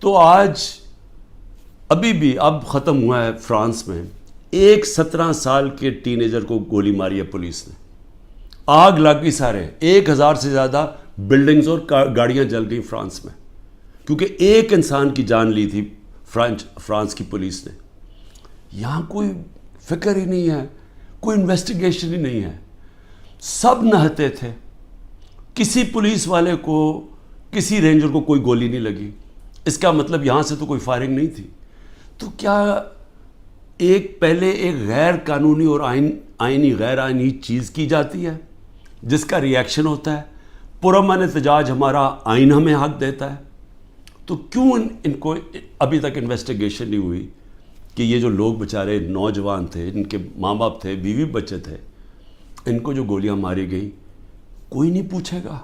تو آج ابھی بھی اب ختم ہوا ہے فرانس میں، ایک 17 سال کے ٹین ایجر کو گولی ماری ہے پولیس نے، آگ لگ گئی سارے، 1000 سے زیادہ بلڈنگز اور گاڑیاں جل گئی فرانس میں، کیونکہ ایک انسان کی جان لی تھی فرانس کی پولیس نے. یہاں کوئی فکر ہی نہیں ہے، کوئی انویسٹیگیشن ہی نہیں ہے. سب نہتے تھے، کسی پولیس والے کو، کسی رینجر کو کوئی گولی نہیں لگی. اس کا مطلب یہاں سے تو کوئی فائرنگ نہیں تھی. تو کیا پہلے ایک غیر قانونی اور آئینی غیر آئینی چیز کی جاتی ہے جس کا ریئیکشن ہوتا ہے؟ پرامن احتجاج ہمارا آئین ہمیں حق دیتا ہے. تو کیوں ان کو ابھی تک انویسٹیگیشن نہیں ہوئی کہ یہ جو لوگ بیچارے نوجوان تھے، ان کے ماں باپ تھے، بیوی بچے تھے، ان کو جو گولیاں ماری گئیں کوئی نہیں پوچھے گا.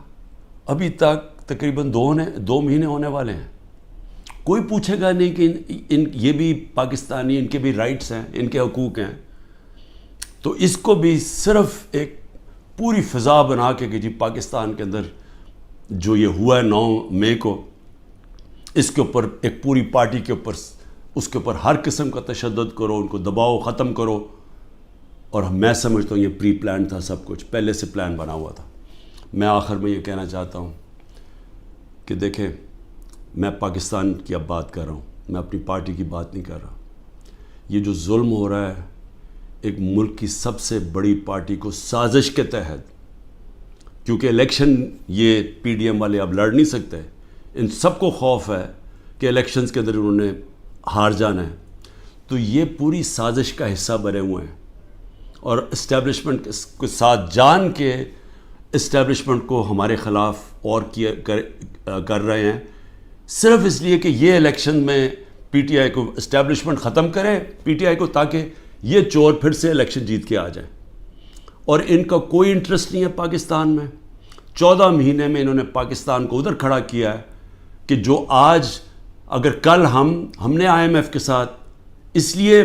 ابھی تک تقریباً 2 مہینے ہونے والے ہیں، کوئی پوچھے گا نہیں کہ یہ بھی پاکستانی، ان کے بھی رائٹس ہیں، ان کے حقوق ہیں. تو اس کو بھی صرف ایک پوری فضا بنا کے کہ جی پاکستان کے اندر جو یہ ہوا ہے 9 مئی کو، اس کے اوپر ایک پوری پارٹی کے اوپر، اس کے اوپر ہر قسم کا تشدد کرو، ان کو دباؤ، ختم کرو. اور میں سمجھتا ہوں یہ پری پلان تھا، سب کچھ پہلے سے پلان بنا ہوا تھا. میں آخر میں یہ کہنا چاہتا ہوں کہ دیکھیں، میں پاکستان کی اب بات کر رہا ہوں، میں اپنی پارٹی کی بات نہیں کر رہا. یہ جو ظلم ہو رہا ہے ایک ملک کی سب سے بڑی پارٹی کو سازش کے تحت، کیونکہ الیکشن یہ پی ڈی ایم والے اب لڑ نہیں سکتے، ان سب کو خوف ہے کہ الیکشنز کے اندر انہوں نے ہار جانا ہے. تو یہ پوری سازش کا حصہ بنے ہوئے ہیں. اور اسٹیبلشمنٹ کے ساتھ جان کے اسٹیبلشمنٹ کو ہمارے خلاف اور کر رہے ہیں، صرف اس لیے کہ یہ الیکشن میں پی ٹی آئی کو اسٹیبلشمنٹ ختم کرے پی ٹی آئی کو، تاکہ یہ چور پھر سے الیکشن جیت کے آ جائیں. اور ان کا کوئی انٹرسٹ نہیں ہے پاکستان میں. 14 مہینے میں انہوں نے پاکستان کو ادھر کھڑا کیا ہے کہ جو آج اگر کل ہم نے آئی ایم ایف کے ساتھ اس لیے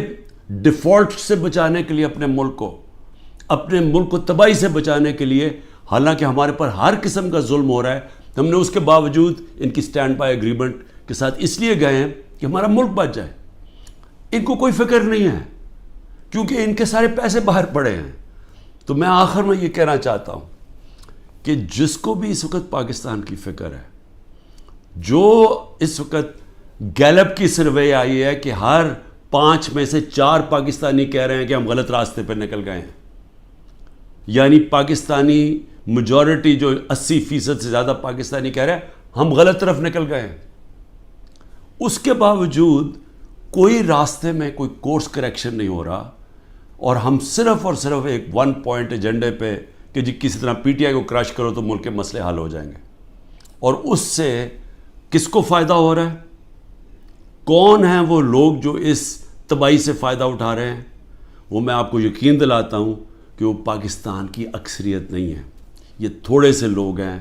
ڈیفالٹ سے بچانے کے لیے اپنے ملک کو تباہی سے بچانے کے لیے، حالانکہ ہمارے پر ہر قسم کا ظلم ہو رہا ہے، ہم نے اس کے باوجود ان کی سٹینڈ بائی ایگریمنٹ کے ساتھ اس لیے گئے ہیں کہ ہمارا ملک بچ جائے. ان کو کوئی فکر نہیں ہے کیونکہ ان کے سارے پیسے باہر پڑے ہیں. تو میں آخر میں یہ کہنا چاہتا ہوں کہ جس کو بھی اس وقت پاکستان کی فکر ہے، جو اس وقت گیلپ کی سروے آئی ہے کہ ہر 5 میں سے 4 پاکستانی کہہ رہے ہیں کہ ہم غلط راستے پہ نکل گئے ہیں، یعنی پاکستانی میجورٹی جو 80% سے زیادہ پاکستانی کہہ رہے ہیں ہم غلط طرف نکل گئے ہیں. اس کے باوجود کوئی راستے میں کوئی کورس کریکشن نہیں ہو رہا، اور ہم صرف اور صرف ایک 1 پوائنٹ ایجنڈے پہ کہ جی کسی طرح پی ٹی آئی کو کرش کرو تو ملک کے مسئلے حل ہو جائیں گے. اور اس سے کس کو فائدہ ہو رہا ہے؟ کون ہیں وہ لوگ جو اس تباہی سے فائدہ اٹھا رہے ہیں؟ وہ میں آپ کو یقین دلاتا ہوں کہ وہ پاکستان کی اکثریت نہیں ہے. یہ تھوڑے سے لوگ ہیں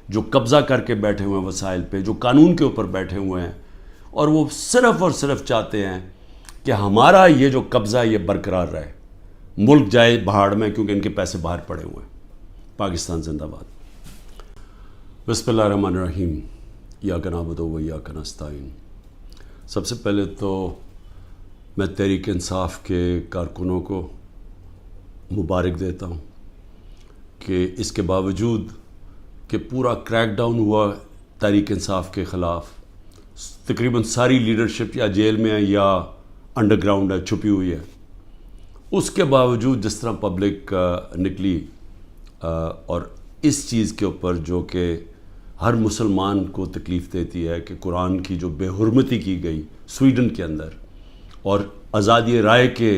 جو قبضہ کر کے بیٹھے ہوئے ہیں وسائل پہ، جو قانون کے اوپر بیٹھے ہوئے ہیں، اور وہ صرف اور صرف چاہتے ہیں کہ ہمارا یہ جو قبضہ یہ برقرار رہے، ملک جائے بہاڑ میں، کیونکہ ان کے پیسے باہر پڑے ہوئے ہیں. پاکستان زندہ باد. بسم اللہ الرحمن الرحیم. ایاک نعبد و ایاک نستعین. سب سے پہلے تو میں تحریک انصاف کے کارکنوں کو مبارک دیتا ہوں کہ اس کے باوجود کہ پورا کریک ڈاؤن ہوا تحریک انصاف کے خلاف، تقریباً ساری لیڈرشپ یا جیل میں ہے یا انڈر گراؤنڈ ہے، چھپی ہوئی ہے، اس کے باوجود جس طرح پبلک نکلی اور اس چیز کے اوپر جو کہ ہر مسلمان کو تکلیف دیتی ہے کہ قرآن کی جو بے حرمتی کی گئی سویڈن کے اندر، اور آزادی رائے کے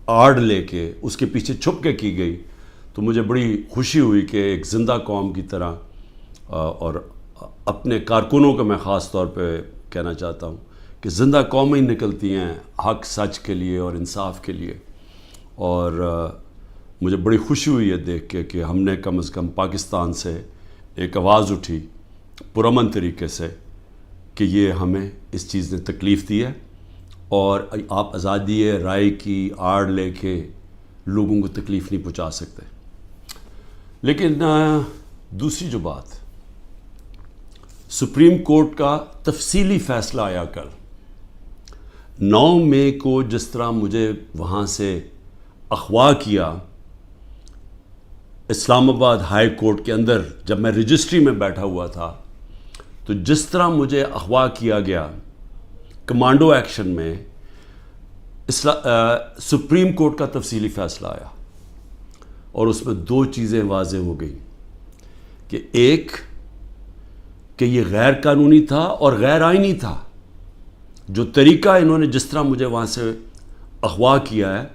آڑ لے کے اس کے پیچھے چھپ کے کی گئی، تو مجھے بڑی خوشی ہوئی کہ ایک زندہ قوم کی طرح، اور اپنے کارکنوں کو میں خاص طور پہ کہنا چاہتا ہوں کہ زندہ قومیں نکلتی ہیں حق سچ کے لیے اور انصاف کے لیے. اور مجھے بڑی خوشی ہوئی ہے دیکھ کے کہ ہم نے کم از کم پاکستان سے ایک آواز اٹھی پرامن طریقے سے کہ یہ ہمیں اس چیز نے تکلیف دی ہے، اور آپ آزادی رائے کی آڑ لے کے لوگوں کو تکلیف نہیں پہنچا سکتے. لیکن دوسری جو بات، سپریم کورٹ کا تفصیلی فیصلہ آیا کل 9 مئی کو، جس طرح مجھے وہاں سے اغوا کیا اسلام آباد ہائی کورٹ کے اندر، جب میں رجسٹری میں بیٹھا ہوا تھا، تو جس طرح مجھے اغوا کیا گیا کمانڈو ایکشن میں، سپریم کورٹ کا تفصیلی فیصلہ آیا، اور اس میں 2 چیزیں واضح ہو گئیں کہ ایک کہ یہ غیر قانونی تھا اور غیر آئینی تھا. جو طریقہ انہوں نے جس طرح مجھے وہاں سے اغوا کیا ہے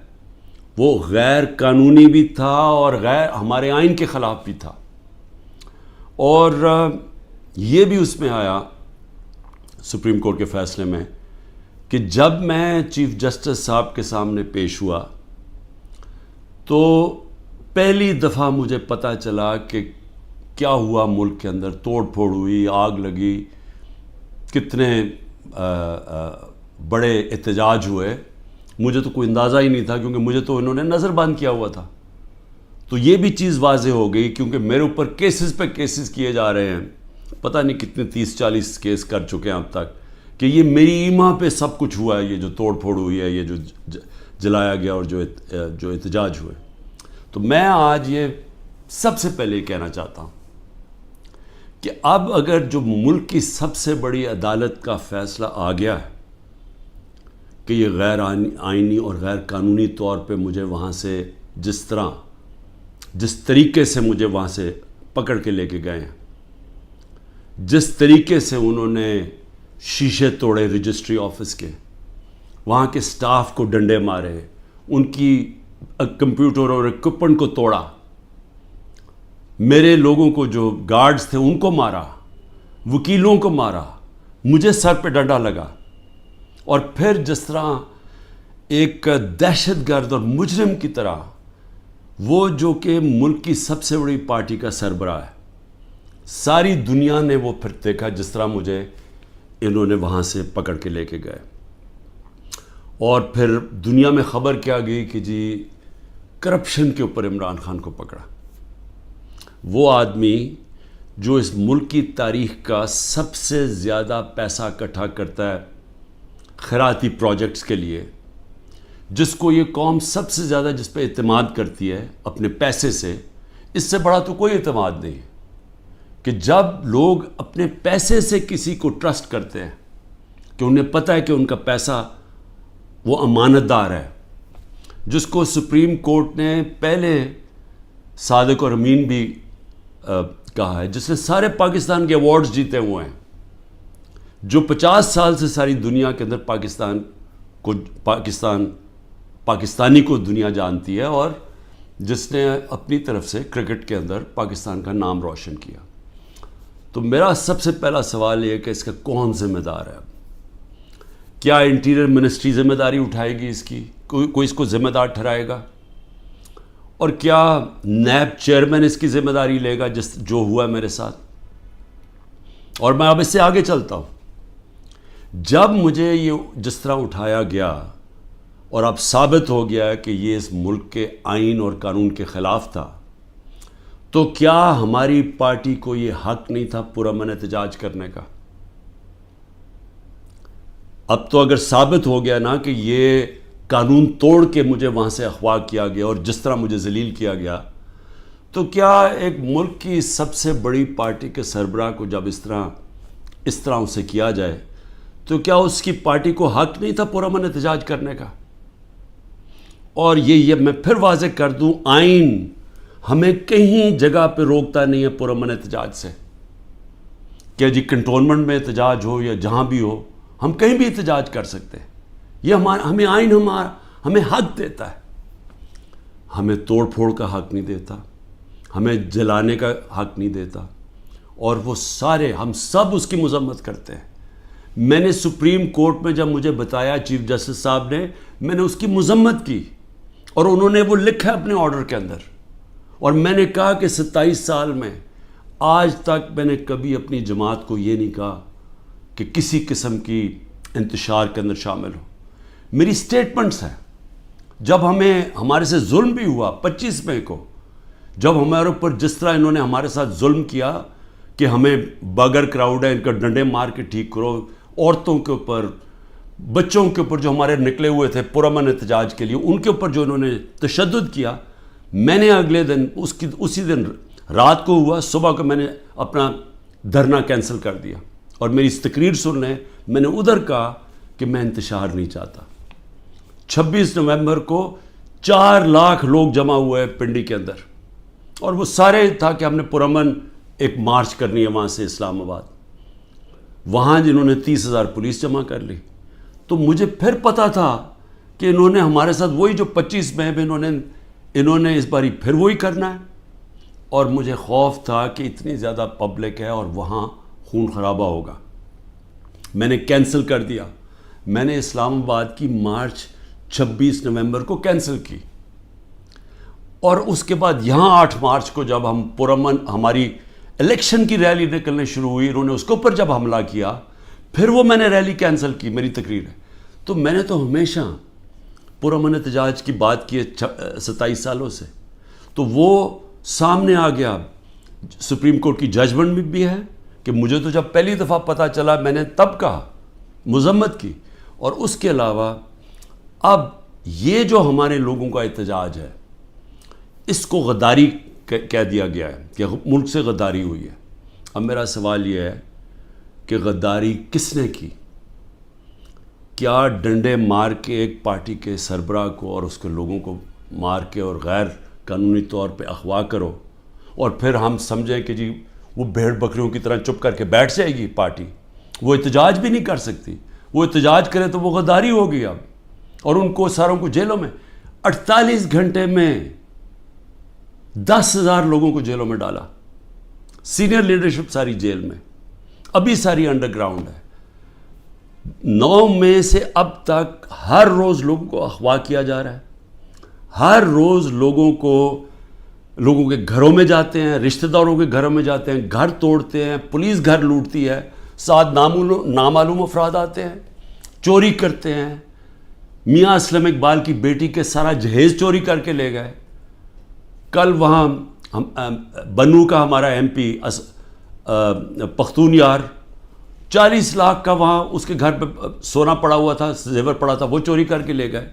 وہ غیر قانونی بھی تھا اور غیر ہمارے آئین کے خلاف بھی تھا. اور یہ بھی اس میں آیا سپریم کورٹ کے فیصلے میں کہ جب میں چیف جسٹس صاحب کے سامنے پیش ہوا تو پہلی دفعہ مجھے پتہ چلا کہ کیا ہوا ملک کے اندر. توڑ پھوڑ ہوئی، آگ لگی، کتنے بڑے احتجاج ہوئے. مجھے تو کوئی اندازہ ہی نہیں تھا کیونکہ مجھے تو انہوں نے نظر بند کیا ہوا تھا. تو یہ بھی چیز واضح ہو گئی کیونکہ میرے اوپر کیسز پہ کیسز کیے جا رہے ہیں، پتہ نہیں کتنے 30-40 کیس کر چکے ہیں اب تک، کہ یہ میری ایما پہ سب کچھ ہوا ہے، یہ جو توڑ پھوڑ ہوئی ہے، یہ جو جلایا گیا اور جو احتجاج ہوئے. تو میں آج یہ سب سے پہلے کہنا چاہتا ہوں کہ اب اگر جو ملک کی سب سے بڑی عدالت کا فیصلہ آ گیا ہے کہ یہ غیر آئینی اور غیر قانونی طور پہ مجھے وہاں سے جس طریقے سے مجھے وہاں سے پکڑ کے لے کے گئے ہیں، جس طریقے سے انہوں نے شیشے توڑے رجسٹری آفس کے، وہاں کے سٹاف کو ڈنڈے مارے، ان کی کمپیوٹر اور اکوپمنٹ کو توڑا، میرے لوگوں کو جو گارڈز تھے ان کو مارا، وکیلوں کو مارا، مجھے سر پہ ڈنڈا لگا، اور پھر جس طرح ایک دہشت گرد اور مجرم کی طرح وہ جو کہ ملک کی سب سے بڑی پارٹی کا سربراہ ہے، ساری دنیا نے وہ پھر دیکھا جس طرح مجھے انہوں نے وہاں سے پکڑ کے لے کے گئے، اور پھر دنیا میں خبر کیا گئی کہ جی کرپشن کے اوپر عمران خان کو پکڑا۔ وہ آدمی جو اس ملک کی تاریخ کا سب سے زیادہ پیسہ اکٹھا کرتا ہے خیراتی پروجیکٹس کے لیے، جس کو یہ قوم سب سے زیادہ جس پہ اعتماد کرتی ہے اپنے پیسے سے، اس سے بڑا تو کوئی اعتماد نہیں ہے کہ جب لوگ اپنے پیسے سے کسی کو ٹرسٹ کرتے ہیں کہ انہیں پتہ ہے کہ ان کا پیسہ وہ امانت دار ہے، جس کو سپریم کورٹ نے پہلے صادق اور امین بھی کہا ہے، جس نے سارے پاکستان کے ایوارڈز جیتے ہوئے ہیں، جو 50 سال سے ساری دنیا کے اندر پاکستانی کو دنیا جانتی ہے، اور جس نے اپنی طرف سے کرکٹ کے اندر پاکستان کا نام روشن کیا۔ تو میرا سب سے پہلا سوال یہ ہے کہ اس کا کون ذمہ دار ہے؟ کیا انٹیریئر منسٹری ذمہ داری اٹھائے گی اس کی؟ کوئی اس کو ذمہ دار ٹھہرائے گا؟ اور کیا نیب چیئرمین اس کی ذمہ داری لے گا جو ہوا میرے ساتھ؟ اور میں اب اس سے آگے چلتا ہوں۔ جب مجھے یہ جس طرح اٹھایا گیا اور اب ثابت ہو گیا کہ یہ اس ملک کے آئین اور قانون کے خلاف تھا، تو کیا ہماری پارٹی کو یہ حق نہیں تھا پرامن احتجاج کرنے کا؟ اب تو اگر ثابت ہو گیا نا کہ یہ قانون توڑ کے مجھے وہاں سے اغوا کیا گیا اور جس طرح مجھے ذلیل کیا گیا، تو کیا ایک ملک کی سب سے بڑی پارٹی کے سربراہ کو جب اس طرح اسے کیا جائے، تو کیا اس کی پارٹی کو حق نہیں تھا پرامن احتجاج کرنے کا؟ اور یہ میں پھر واضح کر دوں، آئین ہمیں کہیں جگہ پہ روکتا نہیں ہے پرامن احتجاج سے، کہ جی کنٹونمنٹ میں احتجاج ہو یا جہاں بھی ہو، ہم کہیں بھی احتجاج کر سکتے ہیں۔ یہ ہمیں آئین ہمیں حق دیتا ہے، ہمیں توڑ پھوڑ کا حق نہیں دیتا، ہمیں جلانے کا حق نہیں دیتا، اور وہ سارے ہم سب اس کی مذمت کرتے ہیں۔ میں نے سپریم کورٹ میں جب مجھے بتایا چیف جسٹس صاحب نے، میں نے اس کی مذمت کی، اور انہوں نے وہ لکھا اپنے آرڈر کے اندر، اور میں نے کہا کہ 27 سال میں آج تک میں نے کبھی اپنی جماعت کو یہ نہیں کہا کہ کسی قسم کی انتشار کے اندر شامل ہو۔ میری سٹیٹمنٹس ہیں، جب ہمارے سے ظلم بھی ہوا 25 مئی کو، جب ہمارے اوپر جس طرح انہوں نے ہمارے ساتھ ظلم کیا کہ ہمیں بغیر کراؤڈ ہے ان کا ڈنڈے مار کے ٹھیک کرو، عورتوں کے اوپر، بچوں کے اوپر جو ہمارے نکلے ہوئے تھے پرامن احتجاج کے لیے، ان کے اوپر جو انہوں نے تشدد کیا، میں نے اگلے دن اسی دن رات کو ہوا، صبح کو میں نے اپنا دھرنا کینسل کر دیا، اور میری اس تقریر سن لیں، میں نے ادھر کہا کہ میں انتشار نہیں چاہتا۔ 26 نومبر کو 4 لاکھ لوگ جمع ہوئے پنڈی کے اندر، اور وہ سارے تھا کہ ہم نے پرامن ایک مارچ کرنی ہے وہاں سے اسلام آباد، وہاں جنہوں نے 30,000 پولیس جمع کر لی۔ تو مجھے پھر پتا تھا کہ انہوں نے ہمارے ساتھ وہی جو 25 مئی میں انہوں نے اس باری پھر وہی کرنا ہے، اور مجھے خوف تھا کہ اتنی زیادہ پبلک ہے اور وہاں خون خرابہ ہوگا۔ میں نے کینسل کر دیا، میں نے اسلام آباد کی مارچ 26 نومبر کو کینسل کی، اور اس کے بعد یہاں 8 مارچ کو جب ہم پرامن ہماری الیکشن کی ریلی نکلنے شروع ہوئی، انہوں نے اس کے اوپر جب حملہ کیا، پھر وہ میں نے ریلی کینسل کی، میری تقریر ہے۔ تو میں نے تو ہمیشہ پرامن احتجاج کی بات کی ہے 27 سالوں سے، تو وہ سامنے آ گیا، سپریم کورٹ کی ججمنٹ بھی ہے کہ مجھے تو جب پہلی دفعہ پتہ چلا میں نے تب کہا، مذمت کی، اور اس کے علاوہ اب یہ جو ہمارے لوگوں کا احتجاج ہے، اس کو غداری کہہ دیا گیا ہے کہ ملک سے غداری ہوئی ہے۔ اب میرا سوال یہ ہے کہ غداری کس نے کی؟ کیا ڈنڈے مار کے ایک پارٹی کے سربراہ کو اور اس کے لوگوں کو مار کے اور غیر قانونی طور پہ اغوا کرو، اور پھر ہم سمجھیں کہ جی وہ بھیڑ بکریوں کی طرح چپ کر کے بیٹھ جائے گی پارٹی، وہ احتجاج بھی نہیں کر سکتی، وہ احتجاج کرے تو وہ غداری ہوگی اب، اور ان کو ساروں کو جیلوں میں۔ 48 گھنٹے میں 10,000 لوگوں کو جیلوں میں ڈالا. سینئر لیڈرشپ ساری جیل میں, ابھی ساری انڈر گراؤنڈ ہے. 9 مئی سے اب تک ہر روز لوگوں کو اغوا کیا جا رہا ہے. ہر روز لوگوں کے گھروں میں جاتے ہیں, رشتہ داروں کے گھروں میں جاتے ہیں, گھر توڑتے ہیں, پولیس گھر لوٹتی ہے, ساتھ نامعلوم افراد آتے ہیں, چوری کرتے ہیں. میاں اسلم اقبال کی بیٹی کے سارا جہیز چوری کر کے لے گئے. کل وہاں بنو کا ہمارا ایم پی پختون یار 40 لاکھ کا وہاں اس کے گھر پہ سونا پڑا ہوا تھا, زیور پڑا تھا, وہ چوری کر کے لے گئے.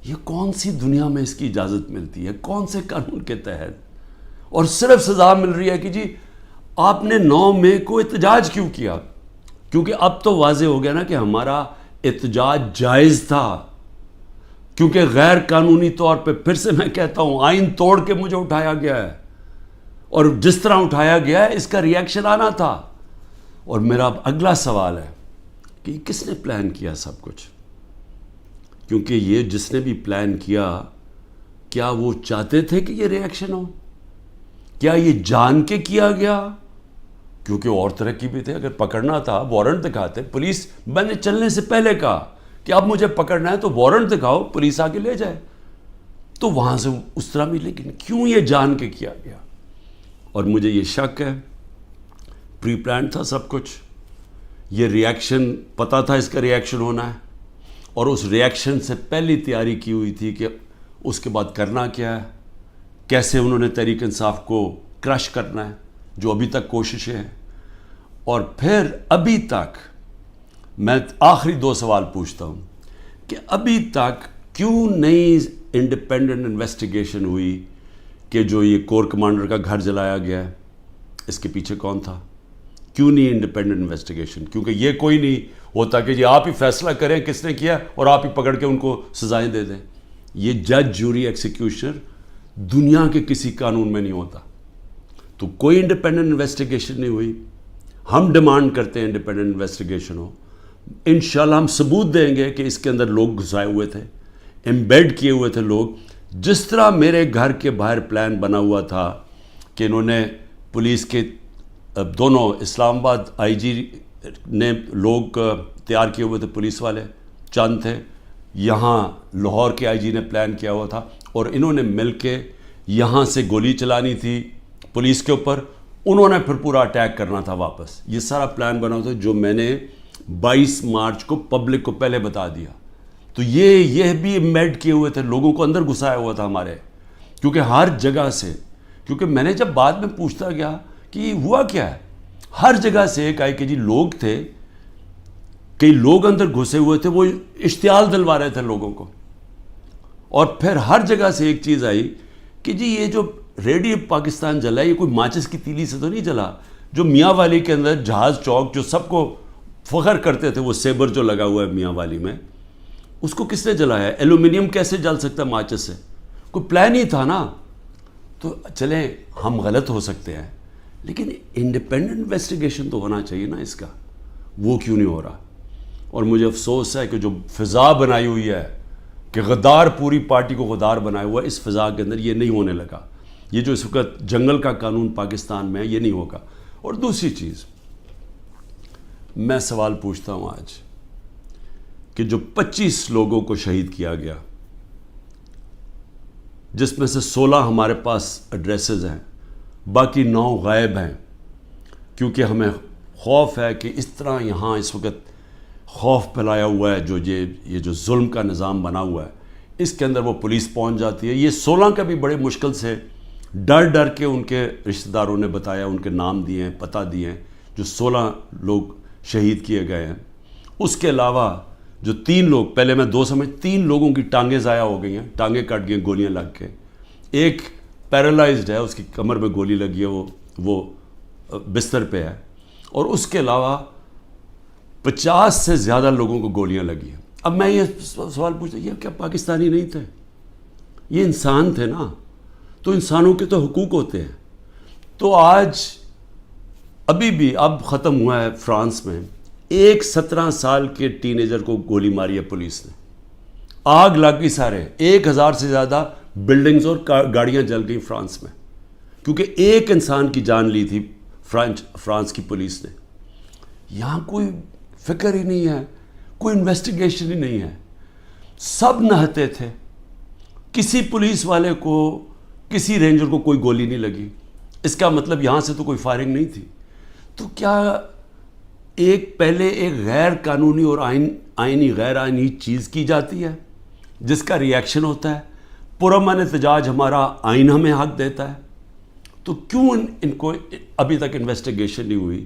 یہ کون سی دنیا میں اس کی اجازت ملتی ہے؟ کون سے قانون کے تحت؟ اور صرف سزا مل رہی ہے کہ جی آپ نے 9 مئی کو احتجاج کیوں کیا؟ کیونکہ اب تو واضح ہو گیا نا کہ ہمارا احتجاج جائز تھا, کیونکہ غیر قانونی طور پہ, پھر سے میں کہتا ہوں, آئین توڑ کے مجھے اٹھایا گیا ہے, اور جس طرح اٹھایا گیا ہے اس کا ریئیکشن آنا تھا. اور میرا اگلا سوال ہے کہ کس نے پلان کیا سب کچھ؟ کیونکہ یہ جس نے بھی پلان کیا, کیا وہ چاہتے تھے کہ یہ ریئیکشن ہو؟ کیا یہ جان کے کیا گیا؟ کیونکہ اور ترقی بھی تھے. اگر پکڑنا تھا وارنٹ دکھاتے. پولیس, میں نے چلنے سے پہلے کہا کہ اب مجھے پکڑنا ہے تو وارنٹ دکھاؤ, پولیس آ کے لے جائے. تو وہاں سے اس طرح بھی, لیکن کیوں یہ جان کے کیا گیا؟ اور مجھے یہ شک ہے پری پلان تھا سب کچھ. یہ ریئیکشن پتہ تھا اس کا ریئیکشن ہونا ہے, اور اس ریئیکشن سے پہلی تیاری کی ہوئی تھی کہ اس کے بعد کرنا کیا ہے, کیسے انہوں نے تحریک انصاف کو کرش کرنا ہے, جو ابھی تک کوششیں ہیں. اور پھر ابھی تک میں آخری 2 سوال پوچھتا ہوں کہ ابھی تک کیوں نہیں انڈیپینڈنٹ انویسٹیگیشن ہوئی کہ جو یہ کور کمانڈر کا گھر جلایا گیا ہے اس کے پیچھے کون تھا؟ کیوں نہیں انڈیپینڈنٹ انویسٹیگیشن؟ کیونکہ یہ کوئی نہیں ہوتا کہ جی آپ ہی فیصلہ کریں کس نے کیا اور آپ ہی پکڑ کے ان کو سزائیں دے دیں. یہ جج, جوری, ایکسیکیوشنر دنیا کے کسی قانون میں نہیں ہوتا. تو کوئی انڈیپینڈنٹ انویسٹیگیشن نہیں ہوئی. ہم ڈیمانڈ کرتے ہیں انڈیپینڈنٹ انویسٹیگیشن ہو. انشاءاللہ ہم ثبوت دیں گے کہ اس کے اندر لوگ گھسائے ہوئے تھے, ایمبیڈ کیے ہوئے تھے لوگ. جس طرح میرے گھر کے باہر پلان بنا ہوا تھا کہ انہوں نے پولیس کے دونوں, اسلام آباد آئی جی نے لوگ تیار کیے ہوئے تھے, پولیس والے چند تھے, یہاں لاہور کے آئی جی نے پلان کیا ہوا تھا, اور انہوں نے مل کے یہاں سے گولی چلانی تھی پولیس کے اوپر, انہوں نے پھر پورا اٹیک کرنا تھا واپس. یہ سارا پلان بنا ہوا تھا جو میں نے 22 مارچ کو پبلک کو پہلے بتا دیا. تو یہ بھی ایمبیڈ کیے ہوئے تھے, لوگوں کو اندر گھسایا ہوا تھا ہمارے, کیونکہ ہر جگہ سے, کیونکہ میں نے جب بعد میں پوچھتا گیا کہ یہ ہوا کیا ہے, ہر جگہ سے ایک آئی کہ جی لوگ تھے, کئی لوگ اندر گھسے ہوئے تھے, وہ اشتعال دلوا رہے تھے لوگوں کو. اور پھر ہر جگہ سے ایک چیز آئی کہ جی یہ جو ریڈیو پاکستان جلا ہے یہ کوئی ماچس کی تیلی سے تو نہیں جلا. جو میاں والی کے اندر جہاز چوک جو سب کو فخر کرتے تھے, وہ سیبر جو لگا ہوا ہے میاں والی میں, اس کو کس نے جلایا ہے؟ ایلومینیم کیسے جل سکتا ہے ماچس سے؟ کوئی پلان ہی تھا نا. تو چلیں ہم غلط ہو سکتے ہیں, لیکن انڈیپینڈنٹ انویسٹیگیشن تو ہونا چاہیے نا اس کا. وہ کیوں نہیں ہو رہا؟ اور مجھے افسوس ہے کہ جو فضا بنائی ہوئی ہے کہ غدار پوری پارٹی کو غدار بنایا ہوا ہے, اس فضا کے اندر یہ نہیں ہونے لگا. یہ جو اس وقت جنگل کا قانون پاکستان میں ہے یہ نہیں ہوگا. اور دوسری چیز میں سوال پوچھتا ہوں آج کہ جو 25 لوگوں کو شہید کیا گیا, جس میں سے 16 ہمارے پاس ایڈریسز ہیں, باقی 9 غائب ہیں, کیونکہ ہمیں خوف ہے کہ اس طرح یہاں اس وقت خوف پھیلایا ہوا ہے, جو یہ جو ظلم کا نظام بنا ہوا ہے اس کے اندر وہ پولیس پہنچ جاتی ہے. یہ 16 کا بھی بڑے مشکل سے ڈر کے ان کے رشتہ داروں نے بتایا, ان کے نام دیے ہیں, پتہ دیے ہیں, جو 16 لوگ شہید کیے گئے ہیں. اس کے علاوہ جو 3 لوگ, پہلے میں 2 سمجھ, 3 لوگوں کی ٹانگیں ضائع ہو گئی ہیں, ٹانگیں کٹ گئی گولیاں لگ کے. ایک پیرالائزڈ ہے, اس کی کمر میں گولی لگی ہے, وہ بستر پہ ہے. اور اس کے علاوہ 50 سے زیادہ لوگوں کو گولیاں لگی ہیں. اب میں یہ سوال پوچھتا ہوں, یہ کیا پاکستانی نہیں تھے؟ یہ انسان تھے نا, تو انسانوں کے تو حقوق ہوتے ہیں. تو آج ابھی بھی اب ختم ہوا ہے فرانس میں, ایک 17 سال کے ٹین ایجر کو گولی ماری ہے پولیس نے, آگ لگ گئی سارے، 1000 سے زیادہ بلڈنگز اور گاڑیاں جل گئی فرانس میں، کیونکہ ایک انسان کی جان لی تھی فرانس کی پولیس نے۔ یہاں کوئی فکر ہی نہیں ہے، کوئی انویسٹیگیشن ہی نہیں ہے، سب نہتے تھے، کسی پولیس والے کو، کسی رینجر کو کوئی گولی نہیں لگی۔ اس کا مطلب یہاں سے تو کوئی فائرنگ نہیں تھی۔ تو کیا پہلے ایک غیر قانونی اور آئینی غیر آئینی چیز کی جاتی ہے جس کا ریئیکشن ہوتا ہے، پرامن احتجاج ہمارا آئین ہمیں حق دیتا ہے، تو کیوں ان کو ابھی تک انویسٹیگیشن نہیں ہوئی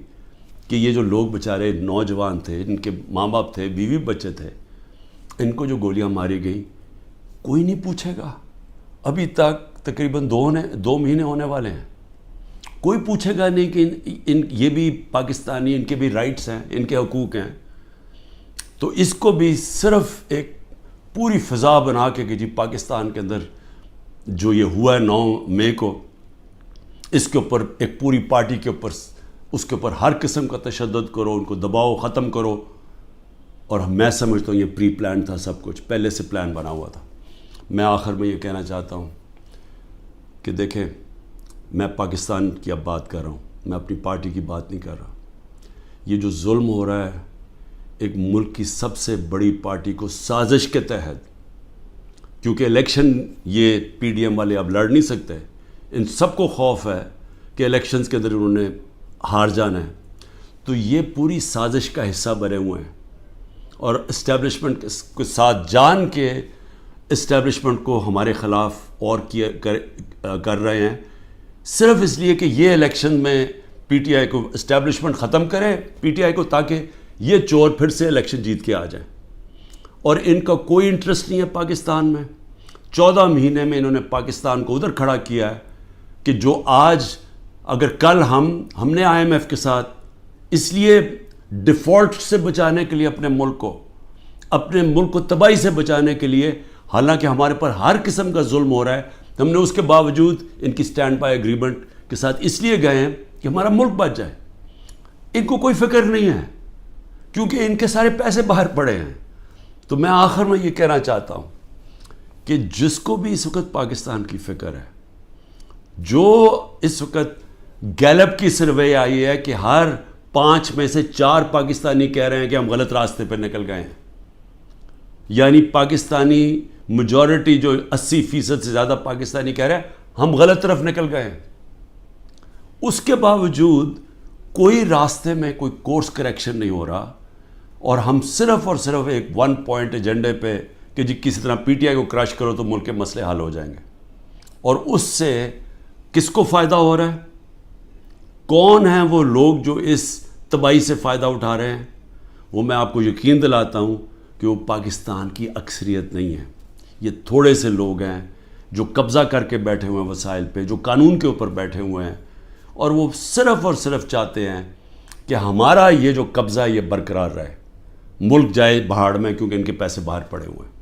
کہ یہ جو لوگ بیچارے نوجوان تھے، ان کے ماں باپ تھے، بیوی بچے تھے، ان کو جو گولیاں ماری گئیں، کوئی نہیں پوچھے گا۔ ابھی تک تقریباً 2 مہینے ہونے والے ہیں، کوئی پوچھے گا نہیں کہ یہ بھی پاکستانی، ان کے بھی رائٹس ہیں، ان کے حقوق ہیں۔ تو اس کو بھی صرف ایک پوری فضا بنا کے کہ جی پاکستان کے اندر جو یہ ہوا ہے 9 مئی کو، اس کے اوپر ایک پوری پارٹی کے اوپر، اس کے اوپر ہر قسم کا تشدد کرو، ان کو دباؤ، ختم کرو۔ اور میں سمجھتا ہوں یہ پری پلان تھا، سب کچھ پہلے سے پلان بنا ہوا تھا۔ میں آخر میں یہ کہنا چاہتا ہوں کہ دیکھیں، میں پاکستان کی اب بات کر رہا ہوں، میں اپنی پارٹی کی بات نہیں کر رہا۔ یہ جو ظلم ہو رہا ہے ایک ملک کی سب سے بڑی پارٹی کو سازش کے تحت، کیونکہ الیکشن یہ پی ڈی ایم والے اب لڑ نہیں سکتے، ان سب کو خوف ہے کہ الیکشنز کے اندر انہوں نے ہار جانا ہے، تو یہ پوری سازش کا حصہ بنے ہوئے ہیں اور اسٹیبلشمنٹ کے ساتھ جان کے اسٹیبلشمنٹ کو ہمارے خلاف اور کر رہے ہیں، صرف اس لیے کہ یہ الیکشن میں پی ٹی آئی کو اسٹیبلشمنٹ ختم کرے، پی ٹی آئی کو، تاکہ یہ چور پھر سے الیکشن جیت کے آ جائیں۔ اور ان کا کوئی انٹرسٹ نہیں ہے پاکستان میں۔ 14 مہینے میں انہوں نے پاکستان کو ادھر کھڑا کیا ہے کہ جو آج اگر کل ہم نے IMF کے ساتھ اس لیے ڈیفالٹ سے بچانے کے لیے اپنے ملک کو تباہی سے بچانے کے لیے، حالانکہ ہمارے پر ہر قسم کا ظلم ہو رہا ہے، ہم نے اس کے باوجود ان کی سٹینڈ بائی ایگریمنٹ کے ساتھ اس لیے گئے ہیں کہ ہمارا ملک بچ جائے۔ ان کو کوئی فکر نہیں ہے کیونکہ ان کے سارے پیسے باہر پڑے ہیں۔ تو میں آخر میں یہ کہنا چاہتا ہوں کہ جس کو بھی اس وقت پاکستان کی فکر ہے، جو اس وقت گیلپ کی سروے آئی ہے کہ ہر 5 میں سے 4 پاکستانی کہہ رہے ہیں کہ ہم غلط راستے پہ نکل گئے ہیں، یعنی پاکستانی میجورٹی جو 80% سے زیادہ پاکستانی کہہ رہے ہیں ہم غلط طرف نکل گئے ہیں، اس کے باوجود کوئی راستے میں کوئی کورس کریکشن نہیں ہو رہا، اور ہم صرف اور صرف ایک 1 پوائنٹ ایجنڈے پہ کہ جی کسی طرح پی ٹی آئی کو کرش کرو تو ملک کے مسئلے حل ہو جائیں گے۔ اور اس سے کس کو فائدہ ہو رہا ہے؟ کون ہیں وہ لوگ جو اس تباہی سے فائدہ اٹھا رہے ہیں؟ وہ میں آپ کو یقین دلاتا ہوں کہ وہ پاکستان کی اکثریت نہیں ہے، یہ تھوڑے سے لوگ ہیں جو قبضہ کر کے بیٹھے ہوئے ہیں وسائل پہ، جو قانون کے اوپر بیٹھے ہوئے ہیں، اور وہ صرف اور صرف چاہتے ہیں کہ ہمارا یہ جو قبضہ یہ برقرار رہے، ملک جائے بہاڑ میں، کیونکہ ان کے پیسے باہر پڑے ہوئے ہیں۔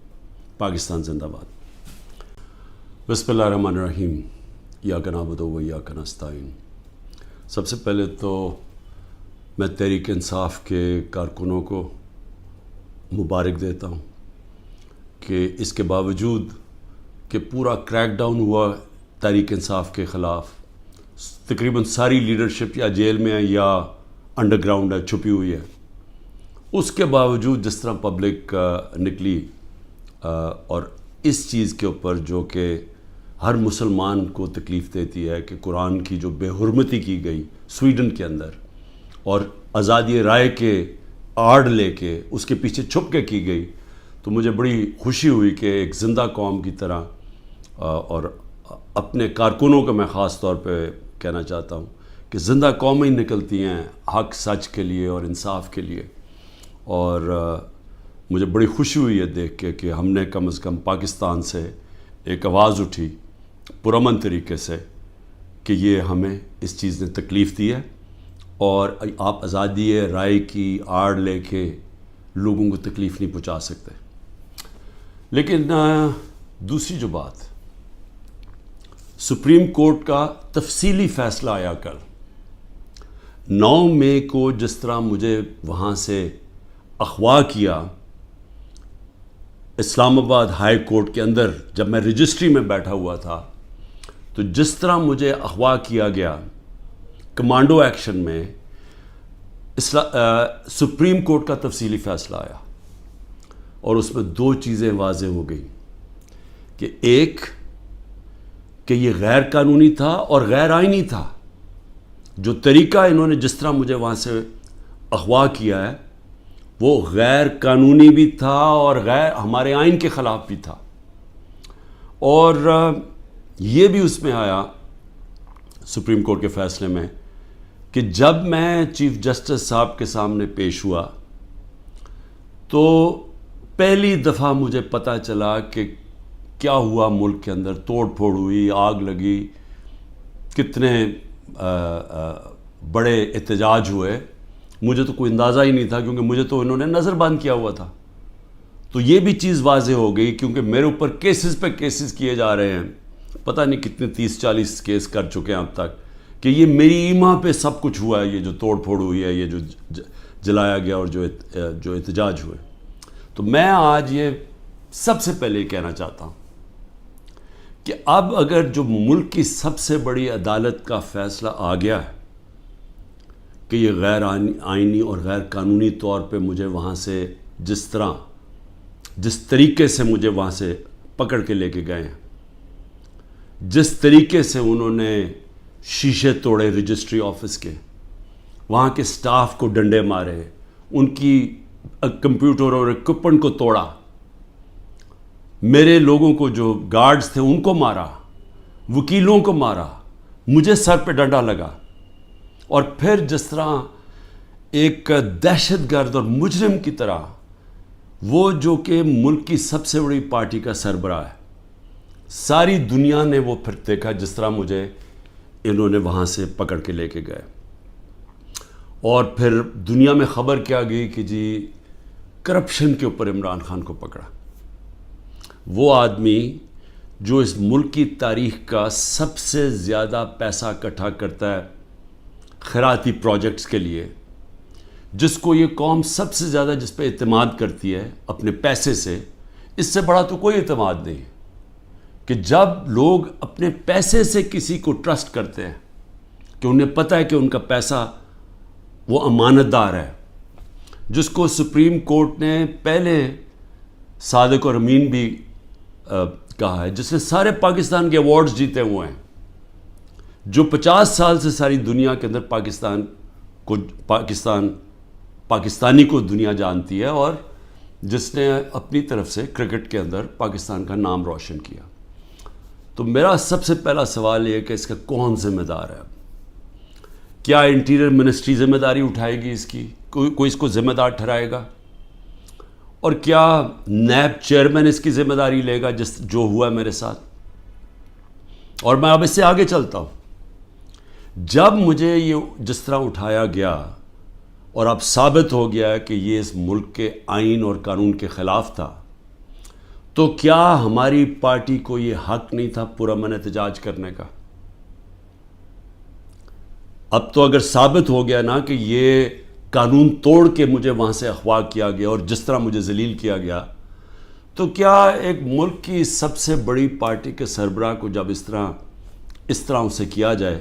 پاکستان زندہ باد۔ بسم اللہ الرحمن الرحیم، ایاک نعبد و ایاک نستعین۔ سب سے پہلے تو میں تحریک انصاف کے کارکنوں کو مبارک دیتا ہوں کہ اس کے باوجود کہ پورا کریک ڈاؤن ہوا تحریک انصاف کے خلاف، تقریباً ساری لیڈرشپ یا جیل میں ہے یا انڈر گراؤنڈ ہے، چھپی ہوئی ہے، اس کے باوجود جس طرح پبلک نکلی اور اس چیز کے اوپر جو کہ ہر مسلمان کو تکلیف دیتی ہے کہ قرآن کی جو بے حرمتی کی گئی سویڈن کے اندر، اور آزادی رائے کے آڑ لے کے اس کے پیچھے چھپ کے کی گئی، تو مجھے بڑی خوشی ہوئی کہ ایک زندہ قوم کی طرح، اور اپنے کارکنوں کو میں خاص طور پہ کہنا چاہتا ہوں کہ زندہ قومیں نکلتی ہیں حق سچ کے لیے اور انصاف کے لیے، اور مجھے بڑی خوشی ہوئی ہے دیکھ کے کہ ہم نے کم از کم پاکستان سے ایک آواز اٹھی پرامن طریقے سے کہ یہ ہمیں اس چیز نے تکلیف دی ہے، اور آپ آزادی رائے کی آڑ لے کے لوگوں کو تکلیف نہیں پہنچا سکتے۔ لیکن دوسری جو بات، سپریم کورٹ کا تفصیلی فیصلہ آیا کل 9 مئی کو، جس طرح مجھے وہاں سے اغوا کیا، اسلام آباد ہائی کورٹ کے اندر جب میں رجسٹری میں بیٹھا ہوا تھا تو جس طرح مجھے اغوا کیا گیا کمانڈو ایکشن میں، سپریم کورٹ کا تفصیلی فیصلہ آیا اور اس میں دو چیزیں واضح ہو گئیں کہ ایک کہ یہ غیر قانونی تھا اور غیر آئینی تھا، جو طریقہ انہوں نے جس طرح مجھے وہاں سے اغوا کیا ہے وہ غیر قانونی بھی تھا اور غیر ہمارے آئین کے خلاف بھی تھا۔ اور یہ بھی اس میں آیا سپریم کورٹ کے فیصلے میں کہ جب میں چیف جسٹس صاحب کے سامنے پیش ہوا تو پہلی دفعہ مجھے پتہ چلا کہ کیا ہوا، ملک کے اندر توڑ پھوڑ ہوئی، آگ لگی، کتنے بڑے احتجاج ہوئے۔ مجھے تو کوئی اندازہ ہی نہیں تھا کیونکہ مجھے تو انہوں نے نظر بند کیا ہوا تھا۔ تو یہ بھی چیز واضح ہو گئی کیونکہ میرے اوپر کیسز پہ کیسز کیے جا رہے ہیں، پتہ نہیں کتنے 30-40 کیس کر چکے ہیں اب تک، کہ یہ میری ایما پہ سب کچھ ہوا ہے، یہ جو توڑ پھوڑ ہوئی ہے، یہ جو جلایا گیا اور جو احتجاج ہوئے۔ تو میں آج یہ سب سے پہلے کہنا چاہتا ہوں کہ اب اگر جو ملک کی سب سے بڑی عدالت کا فیصلہ آ گیا ہے کہ یہ غیر آئینی اور غیر قانونی طور پہ مجھے وہاں سے جس طریقے سے مجھے وہاں سے پکڑ کے لے کے گئے ہیں، جس طریقے سے انہوں نے شیشے توڑے رجسٹری آفس کے، وہاں کے سٹاف کو ڈنڈے مارے، ان کی کمپیوٹر اور اکوپمنٹ کو توڑا، میرے لوگوں کو جو گارڈز تھے ان کو مارا، وکیلوں کو مارا، مجھے سر پہ ڈنڈا لگا، اور پھر جس طرح ایک دہشت گرد اور مجرم کی طرح وہ جو کہ ملک کی سب سے بڑی پارٹی کا سربراہ ہے، ساری دنیا نے وہ پھر دیکھا جس طرح مجھے انہوں نے وہاں سے پکڑ کے لے کے گئے، اور پھر دنیا میں خبر کیا گئی کہ جی کرپشن کے اوپر عمران خان کو پکڑا۔ وہ آدمی جو اس ملک کی تاریخ کا سب سے زیادہ پیسہ اکٹھا کرتا ہے خیراتی پروجیکٹس کے لیے، جس کو یہ قوم سب سے زیادہ جس پہ اعتماد کرتی ہے اپنے پیسے سے، اس سے بڑا تو کوئی اعتماد نہیں ہے کہ جب لوگ اپنے پیسے سے کسی کو ٹرسٹ کرتے ہیں کہ انہیں پتہ ہے کہ ان کا پیسہ وہ امانت دار ہے، جس کو سپریم کورٹ نے پہلے صادق اور امین بھی کہا ہے، جس نے سارے پاکستان کے ایوارڈز جیتے ہوئے ہیں، جو 50 سال سے ساری دنیا کے اندر پاکستانی کو دنیا جانتی ہے، اور جس نے اپنی طرف سے کرکٹ کے اندر پاکستان کا نام روشن کیا۔ تو میرا سب سے پہلا سوال یہ ہے کہ اس کا کون ذمہ دار ہے؟ کیا انٹیریئر منسٹری ذمہ داری اٹھائے گی اس کی؟ کوئی اس کو ذمہ دار ٹھہرائے گا؟ اور کیا نیب چیئرمین اس کی ذمہ داری لے گا جو ہوا ہے میرے ساتھ؟ اور میں اب اس سے آگے چلتا ہوں، جب مجھے یہ جس طرح اٹھایا گیا اور اب ثابت ہو گیا ہے کہ یہ اس ملک کے آئین اور قانون کے خلاف تھا، تو کیا ہماری پارٹی کو یہ حق نہیں تھا پرامن احتجاج کرنے کا؟ اب تو اگر ثابت ہو گیا نا کہ یہ قانون توڑ کے مجھے وہاں سے اغوا کیا گیا اور جس طرح مجھے ذلیل کیا گیا، تو کیا ایک ملک کی سب سے بڑی پارٹی کے سربراہ کو جب اس طرح اسے کیا جائے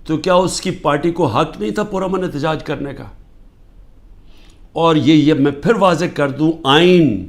تو کیا اس کی پارٹی کو حق نہیں تھا پرامن احتجاج کرنے کا؟ اور یہ میں پھر واضح کر دوں، آئین